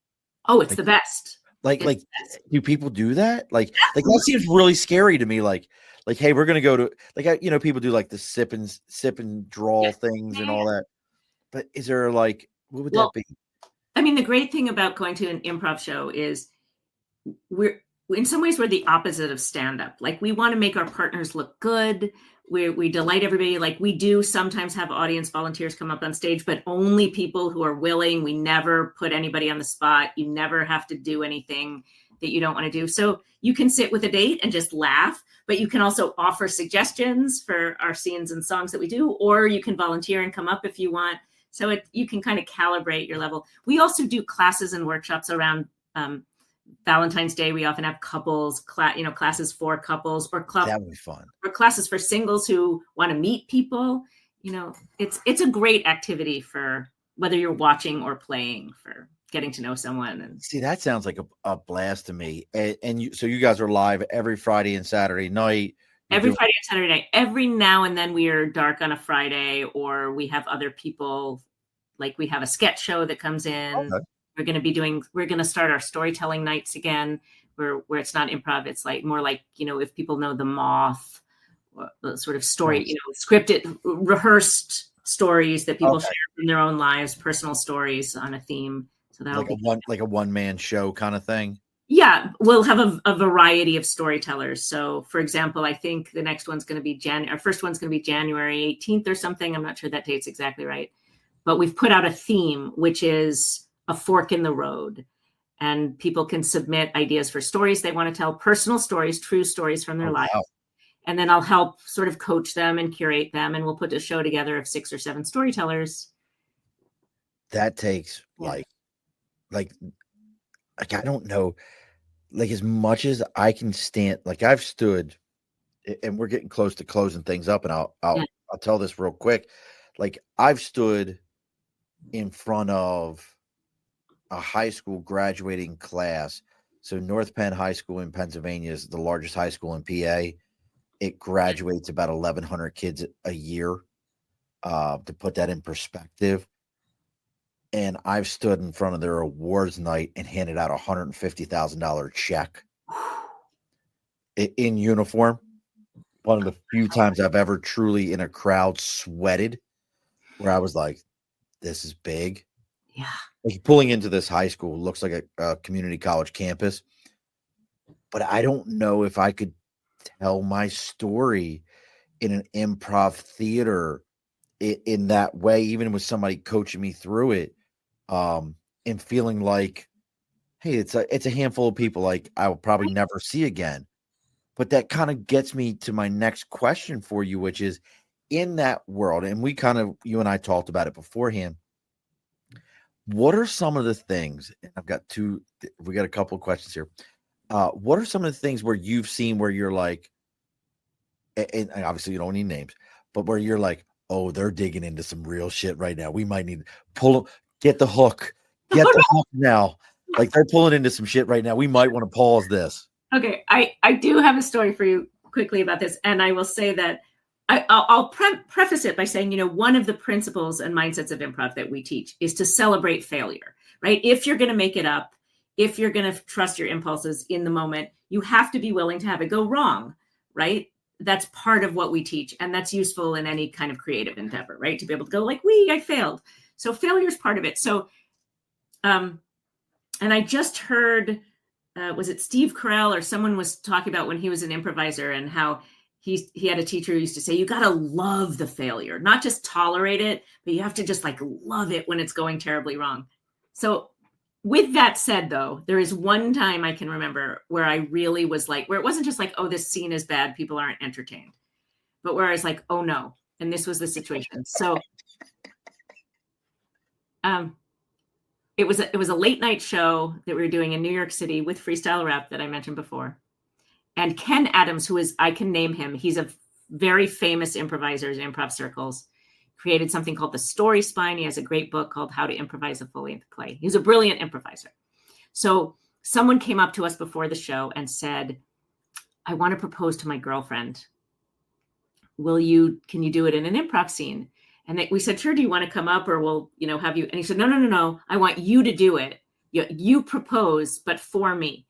Oh, it's the best. Do people do that? That seems really scary to me. Hey, we're gonna go to people do the sip and draw things and all that. But is there what would that be? I mean, the great thing about going to an improv show is we're the opposite of stand-up. We want to make our partners look good. We delight everybody. We do sometimes have audience volunteers come up on stage, but only people who are willing. We never put anybody on the spot. You never have to do anything that you don't want to do. So you can sit with a date and just laugh, but you can also offer suggestions for our scenes and songs that we do, or you can volunteer and come up if you want. So you can kind of calibrate your level. We also do classes and workshops around Valentine's Day. We often have couples, classes for couples, or that would be fun. Or classes for singles who want to meet people. It's a great activity for whether you're watching or playing, for getting to know someone. And see, that sounds like a blast to me. So you guys are live every Friday and Saturday night. Friday and Saturday night. Every now and then we are dark on a Friday, or we have other people. We have a sketch show that comes in. Okay. We're going to start our storytelling nights again, where it's not improv. It's more if people know The Moth, the sort of story, scripted, rehearsed stories that people share from their own lives, personal stories on a theme. So that a one-man show kind of thing. Yeah, we'll have a variety of storytellers. So, for example, I think the next one's going to be our first one's going to be January 18th or something. I'm not sure that date's exactly right. But we've put out a theme, which is a fork in the road. And people can submit ideas for stories they want to tell, personal stories, true stories from their lives. Wow. And then I'll help sort of coach them and curate them. And we'll put a show together of 6 or 7 storytellers. That takes like I don't know, like as much as I can stand, like I've stood, and we're getting close to closing things up, and I'll tell this real quick. Like I've stood in front of a high school graduating class. So North Penn High School in Pennsylvania is the largest high school in PA. It graduates about 1,100 kids a year. To put that in perspective, and I've stood in front of their awards night and handed out $150,000 check in uniform. One of the few times I've ever truly in a crowd sweated, where I was like, "This is big." Yeah. Like pulling into this high school looks like a community college campus, but I don't know if I could tell my story in an improv theater in that way, even with somebody coaching me through it, and feeling like, hey, it's a handful of people like I will probably never see again. But that kind of gets me to my next question for you, which is in that world, and you and I talked about it beforehand. What are some of the things? We got a couple of questions here. What are some of the things where you've seen where you're like, and obviously you don't need names, but where you're like, oh, they're digging into some real shit right now. We might need to get the hook now. Like they're pulling into some shit right now. We might want to pause this. Okay, I do have a story for you quickly about this, and I will say that I'll preface it by saying, one of the principles and mindsets of improv that we teach is to celebrate failure, right? If you're going to make it up, if you're going to trust your impulses in the moment, you have to be willing to have it go wrong, right? That's part of what we teach, and that's useful in any kind of creative endeavor, right? To be able to go like, I failed. So failure is part of it. So, and I just heard, was it Steve Carell or someone was talking about when he was an improviser and how he had a teacher who used to say, you got to love the failure, not just tolerate it, but you have to just like love it when it's going terribly wrong. So with that said, though, there is one time I can remember where I really was like, where it wasn't just like, oh, this scene is bad, people aren't entertained, but where I was like, oh no. And this was the situation. So it was a late night show that we were doing in New York City with Freestyle Rap that I mentioned before. And Ken Adams, I can name him, he's a very famous improviser in improv circles, created something called the Story Spine. He has a great book called How to Improvise a Full-Length Play. He's a brilliant improviser. So someone came up to us before the show and said, I want to propose to my girlfriend. Can you do it in an improv scene? And we said, sure, do you want to come up or we'll, have you? And he said, no. I want you to do it. You propose, but for me.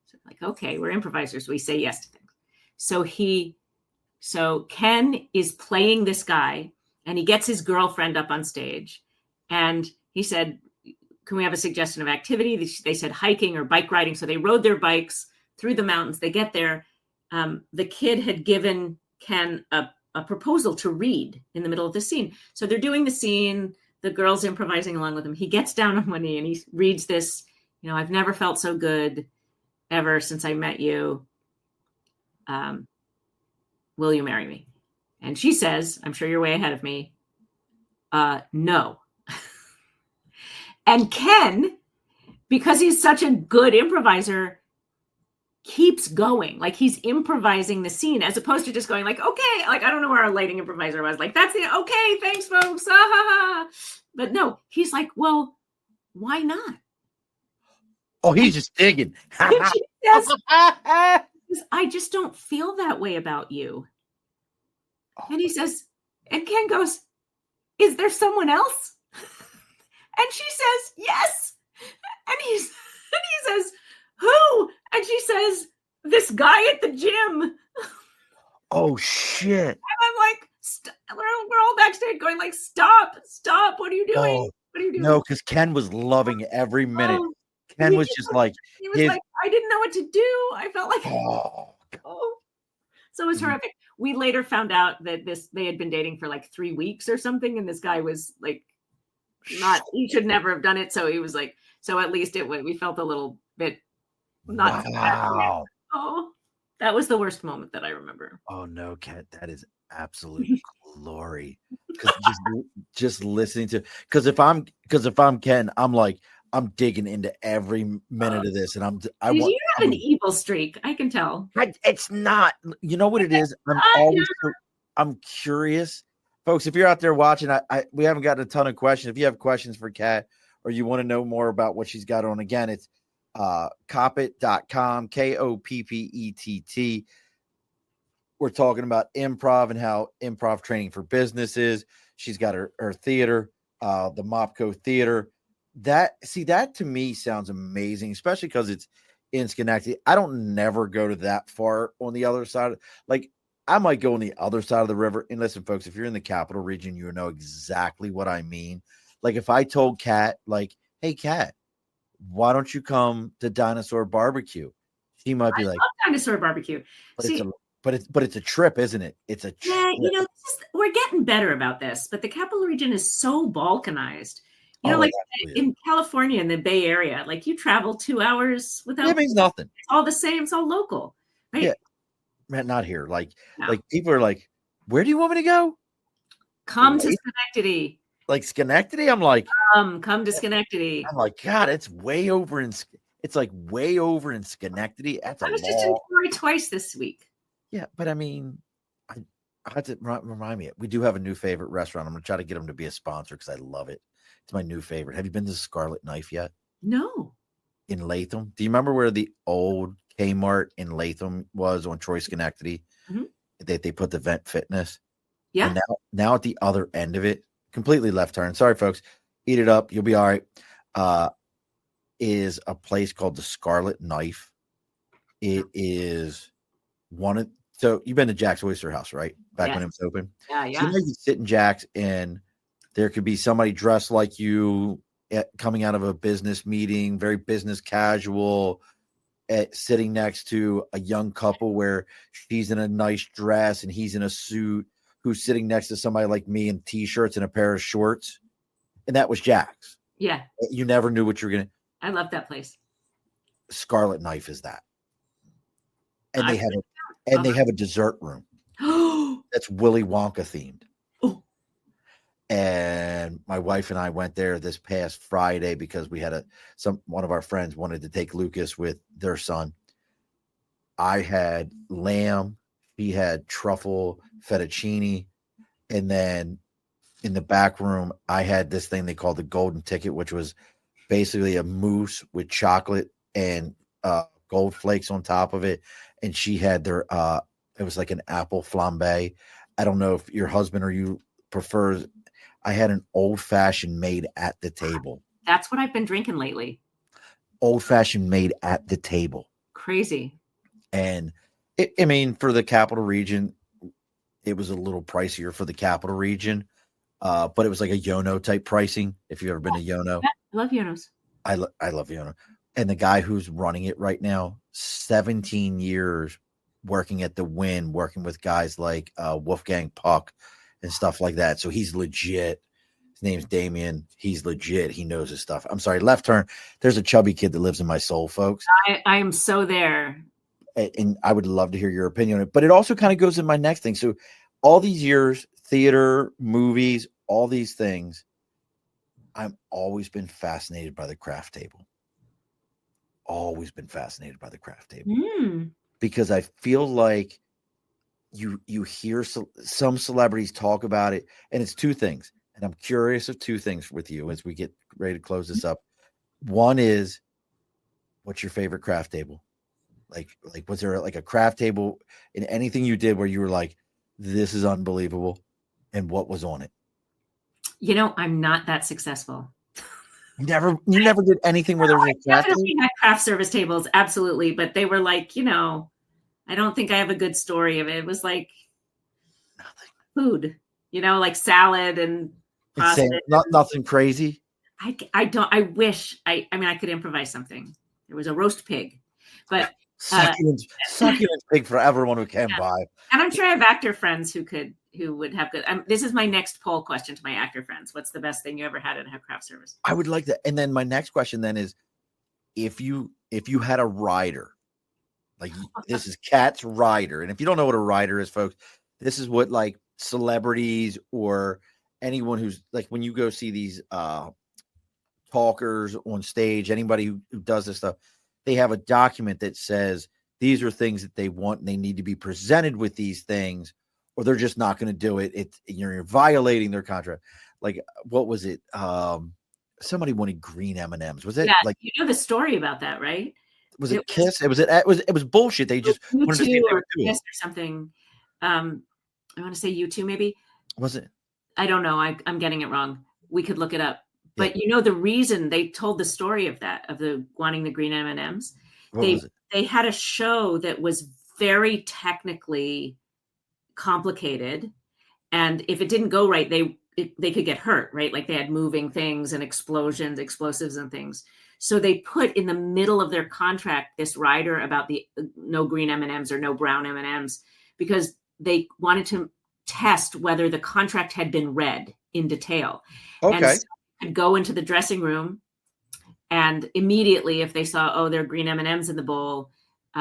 So like, okay, we're improvisers. We say yes to things. So Ken is playing this guy and he gets his girlfriend up on stage. And he said, can we have a suggestion of activity? They said hiking or bike riding. So they rode their bikes through the mountains. They get there. The kid had given Ken a proposal to read in the middle of the scene. So they're doing the scene. The girl's improvising along with him. He gets down on one knee and he reads this, I've never felt so good ever since I met you. Will you marry me? And she says, I'm sure you're way ahead of me. No. And Ken, because he's such a good improviser, keeps going. Like he's improvising the scene as opposed to just going like, okay, like I don't know where our lighting improviser was. Like, that's the okay, thanks, folks. But no, he's like, well, why not? Oh, he's just digging. She says, I just don't feel that way about you. And he says, and Ken goes, is there someone else? And she says, yes. And he says, who? And she says, this guy at the gym. Oh, shit. And I'm like, we're all backstage going like, stop. What are you doing? Oh, what are you doing? No, because Ken was loving every minute. Ken was just like, he was like, I didn't know what to do. I felt like, Oh, so it was horrific. We later found out that they had been dating for like 3 weeks or something. And this guy was like, he should never have done it. So he was like, so at least we felt a little bit not. wow. Oh, that was the worst moment that I remember. Oh no, Kat, that is absolute glory. Because just listening to, because if I'm Ken, I'm like, I'm digging into every minute of this, and You have an evil streak. I can tell. It's not. You know what it is? I'm curious, folks. If you're out there watching, we haven't gotten a ton of questions. If you have questions for Kat, or you want to know more about what she's got on, again, it's Koppett.com, Koppett. We're talking about improv and how improv training for businesses. She's got her theater, the Mopco Theater. That to me sounds amazing, especially because it's in Schenectady. I don't never go to that far on the other side. Like, I might go on the other side of the river. And listen, folks, if you're in the capital region, you know exactly what I mean. Like, if I told Kat, like, hey, Kat, why don't you come to Dinosaur Barbecue? She might be like, Dinosaur Barbecue. But it's a trip, isn't it? It's a trip. Yeah, we're getting better about this, but the capital region is so balkanized. Like in California, in the Bay Area, like you travel 2 hours without. It means nothing. It's all the same. It's all local, right? Yeah, man, not here. Like people are like, where do you want me to go? Come to Schenectady. Like Schenectady, I'm like, come to Schenectady. I'm like, God, it's way over in. It's like way over in Schenectady. I was just in Troy twice this week. Yeah, but I mean, I had to remind me. We do have a new favorite restaurant. I'm gonna try to get them to be a sponsor because I love it. It's my new favorite. Have you been to Scarlet Knife yet? No. In Latham? Do you remember where the old Kmart in Latham was on Troy Schenectady? Mm-hmm. They put the Vent Fitness. Yeah. And now at the other end of it, completely left turn. Sorry, folks. Eat it up. You'll be all right. Is a place called the Scarlet Knife. It is so you've been to Jack's Oyster House, right? Back when it was open. Yeah. So you sit in Jack's and there could be somebody dressed like you coming out of a business meeting, very business casual, sitting next to a young couple where she's in a nice dress and he's in a suit, who's sitting next to somebody like me in t-shirts and a pair of shorts. And that was Jack's. Yeah. You never knew what you were going to. I love that place. Scarlet Knife is that. And they have a dessert room. That's Willy Wonka themed. Oh. And my wife and I went there this past Friday because we had one of our friends wanted to take Lucas with their son. I had lamb, he had truffle fettuccine, and then in the back room I had this thing they called the golden ticket, which was basically a mousse with chocolate and gold flakes on top of it. And she had their it was like an apple flambe. I don't know if your husband or you prefers. I had an old fashioned made at the table. That's what I've been drinking lately. Old fashioned made at the table. Crazy. And for the capital region, it was a little pricier for the capital region. But it was like a Yono type pricing. If you've ever been to Yono. I love Yonos. I love Yono. And the guy who's running it right now, 17 years working at the Wynn, working with guys like Wolfgang Puck and stuff like that. So he's legit. His name's Damien. He's legit. He knows his stuff. I'm sorry, left turn. There's a chubby kid that lives in my soul, folks. I am so there. And I would love to hear your opinion on it. But it also kind of goes in my next thing. So all these years, theater, movies, all these things, I've always been fascinated by the craft table. Always been fascinated by the craft table. Because I feel like you hear some celebrities talk about it, and it's two things. And I'm curious of two things with you as we get ready to close this up. One is, what's your favorite craft table? Like was there like a craft table in anything you did where you were like, this is unbelievable? And what was on it? I'm not that successful. You never did anything where there was a craft definitely had craft service tables, absolutely, but they were like, I don't think I have a good story of it. It was like food, like salad and pasta. Nothing crazy. I wish I could improvise something. There was a roast pig. But succulent pig for everyone who can buy. And I'm sure I have actor friends who would have good. This is my next poll question to my actor friends. What's the best thing you ever had at a craft service? I would like that. And then my next question then is, if you had a rider, like this is Kat's rider, and if you don't know what a rider is, folks, this is what like celebrities or anyone who's like when you go see these talkers on stage, anybody who does this stuff, they have a document that says these are things that they want and they need to be presented with these things, or they're just not going to do it. You're violating their contract. Like, what was it? Somebody wanted green M&Ms. Was it like, you know the story about that, right? Was it Kiss? It was bullshit. They just wanted to see if they would do Kiss or something. I want to say U2 maybe. Was it? I don't know. I'm getting it wrong. We could look it up. But you know the reason they told the story of that, of the wanting the green M&Ms. They had a show that was very technically complicated, and if it didn't go right, they could get hurt, right? Like they had moving things and explosions, explosives and things. So they put in the middle of their contract this rider about the no green M&Ms or no brown M&Ms, because they wanted to test whether the contract had been read in detail. Okay. And so I'd go into the dressing room, and immediately if they saw, there are green M&Ms in the bowl,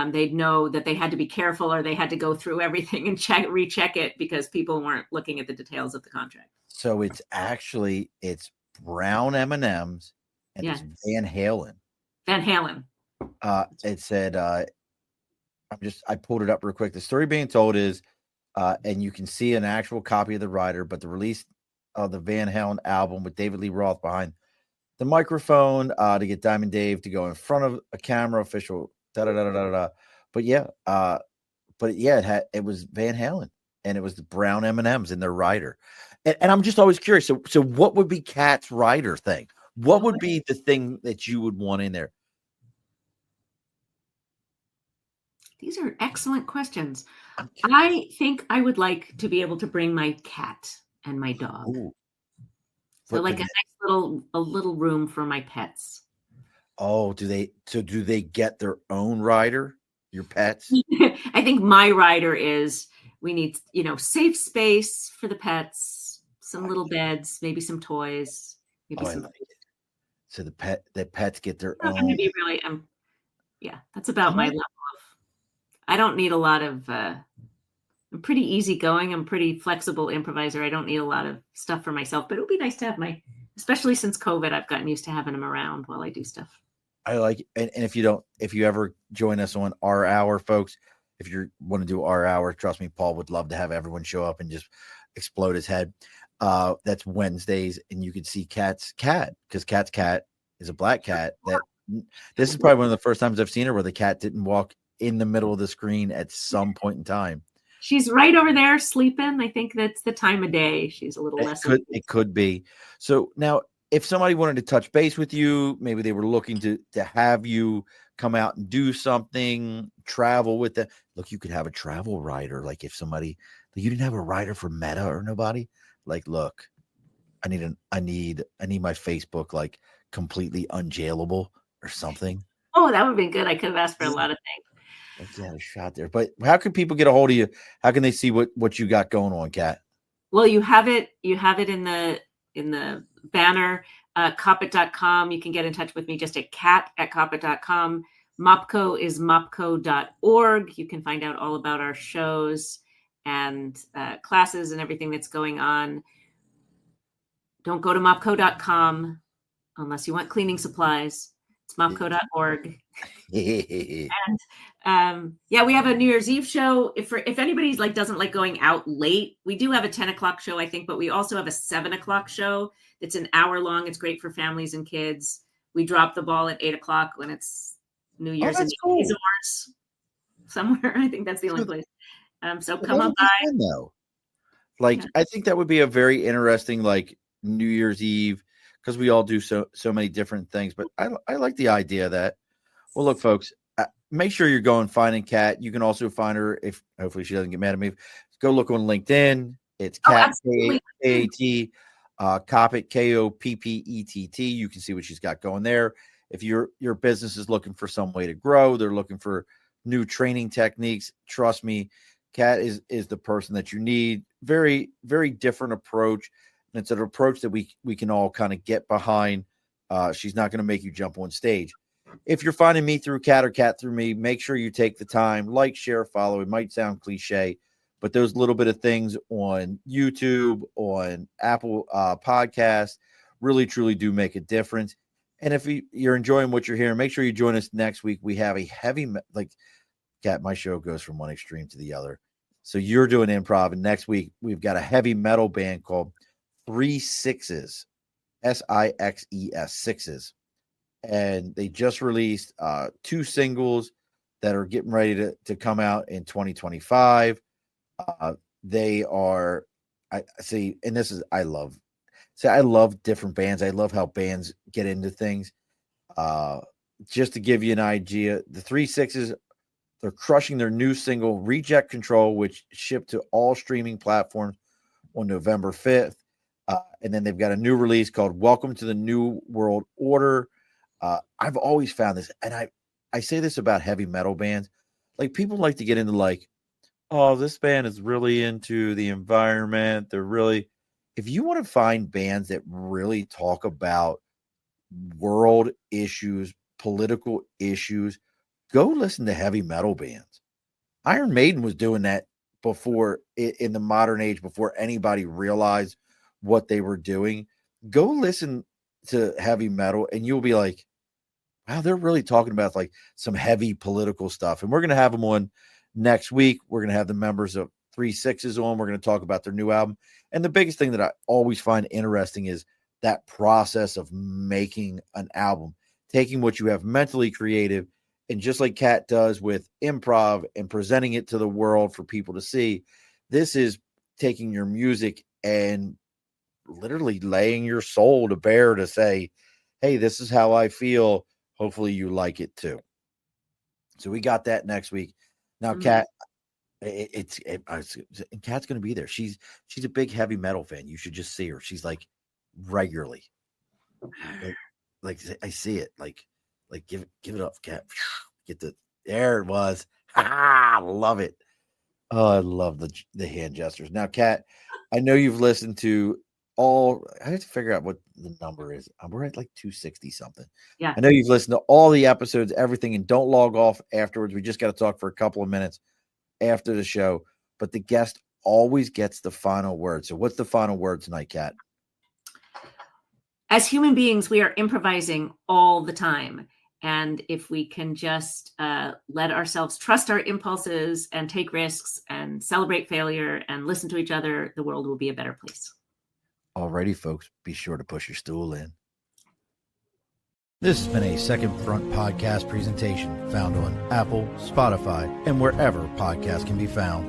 they'd know that they had to be careful, or they had to go through everything and recheck it because people weren't looking at the details of the contract. So it's brown M&Ms and it's Van Halen. Van Halen. It said, I pulled it up real quick. The story being told is, and you can see an actual copy of the rider, but the release of the Van Halen album with David Lee Roth behind the microphone to get Diamond Dave to go in front of a camera, official, da-da-da-da-da-da. But it was Van Halen, and it was the brown M&Ms in their rider. And I'm just always curious. So what would be Kat's rider thing? What would be the thing that you would want in there? These are excellent questions. I think I would like to be able to bring my cat and my dog. Ooh. So like a little room for my pets. Oh, do they get their own rider? Your pets? I think my rider is, we need, safe space for the pets, some little beds, maybe some toys, maybe some. So the pets get their own. I'm be really, that's about my level of. I don't need a lot of. I'm pretty easygoing. I'm pretty flexible improviser. I don't need a lot of stuff for myself, but it would be nice to have especially since COVID, I've gotten used to having them around while I do stuff. I like, and if you ever join us on our hour, folks, if you want to do our hour, trust me, Paul would love to have everyone show up and just explode his head. That's Wednesdays, and you could see Kat's cat, because Kat's cat is a black cat. This is probably one of the first times I've seen her where the cat didn't walk in the middle of the screen at some point in time. She's right over there sleeping. I think that's the time of day. She's a little less. It could be. So now, if somebody wanted to touch base with you, maybe they were looking to have you come out and do something, travel with them. Look, you could have a travel rider. Like if somebody, you didn't have a rider for Meta or nobody. Like, look, I need my Facebook like completely unjailable or something. Oh, that would have been good. I could have asked for a lot of things. Like, yeah, a shot there. But how can people get a hold of you? How can they see what you got going on, Kat? Well, you have it in the banner, Koppett.com. You can get in touch with me just at kat@koppett.com. Mopco is mopco.org. You can find out all about our shows and classes and everything that's going on. Don't go to mopco.com unless you want cleaning supplies. It's mopco.org. And we have a New Year's Eve show. If anybody's doesn't like going out late, we do have a 10 o'clock show, I think, but we also have a 7 o'clock show that's an hour long. It's great for families and kids. We drop the ball at 8 o'clock when it's New Year's and cool. Resorts somewhere. I think that's the only place. So come on by. I think that would be a very interesting New Year's Eve, because we all do so many different things. But I like the idea of that. Well, look, folks, make sure you're going finding Kat. You can also find her, if hopefully she doesn't get mad at me. Go look on LinkedIn. It's Kat, K-A-T, Koppett, Koppett. You can see what she's got going there. If your business is looking for some way to grow, they're looking for new training techniques, trust me, Kat is the person that you need. Very, very different approach. And it's an approach that we can all kind of get behind. She's not going to make you jump on stage. If you're finding me through Kat or Kat through me, make sure you take the time, like, share, follow. It might sound cliche, but those little bit of things on YouTube, on Apple Podcasts, really, truly do make a difference. And if you're enjoying what you're hearing, make sure you join us next week. We have a heavy, like, Kat, my show goes from one extreme to the other. So you're doing improv, and next week we've got a heavy metal band called 3 Sixes, SIXES, Sixes. And they just released 2 singles that are getting ready to come out in 2025. They are, I see, and this is, I love different bands. I love how bands get into things. Just to give you an idea, the 3 Sixes, they're crushing their new single, Reject Control, which shipped to all streaming platforms on November 5th. And then they've got a new release called Welcome to the New World Order. I've always found this, and I say this about heavy metal bands. Like, people like to get into, like, oh, this band is really into the environment. They're really, if you want to find bands that really talk about world issues, political issues, go listen to heavy metal bands. Iron Maiden was doing that before, in the modern age, before anybody realized what they were doing. Go listen to heavy metal and you'll be like, wow, they're really talking about like some heavy political stuff. And we're going to have them on next week. We're going to have the members of 3 Sixes on. We're going to talk about their new album. And the biggest thing that I always find interesting is that process of making an album, taking what you have mentally creative, and just like Kat does with improv and presenting it to the world for people to see, this is taking your music and literally laying your soul to bear to say, hey, this is how I feel. Hopefully you like it too. So we got that next week. Now, Kat, and Kat's going to be there. She's a big heavy metal fan. You should just see her. She's like regularly. Like I see it. Like give it up, Kat. There it was. I love it. Oh, I love the hand gestures. Now, Kat, I know you've listened to all. I have to figure out what the number is. We're at like 260 something. Yeah. I know you've listened to all the episodes, everything, and don't log off afterwards. We just got to talk for a couple of minutes after the show. But the guest always gets the final word. So what's the final word tonight, Kat? As human beings, we are improvising all the time. And if we can just let ourselves trust our impulses and take risks and celebrate failure and listen to each other, the world will be a better place. Alrighty, folks, be sure to push your stool in. This has been a Second Front podcast presentation found on Apple, Spotify, and wherever podcasts can be found.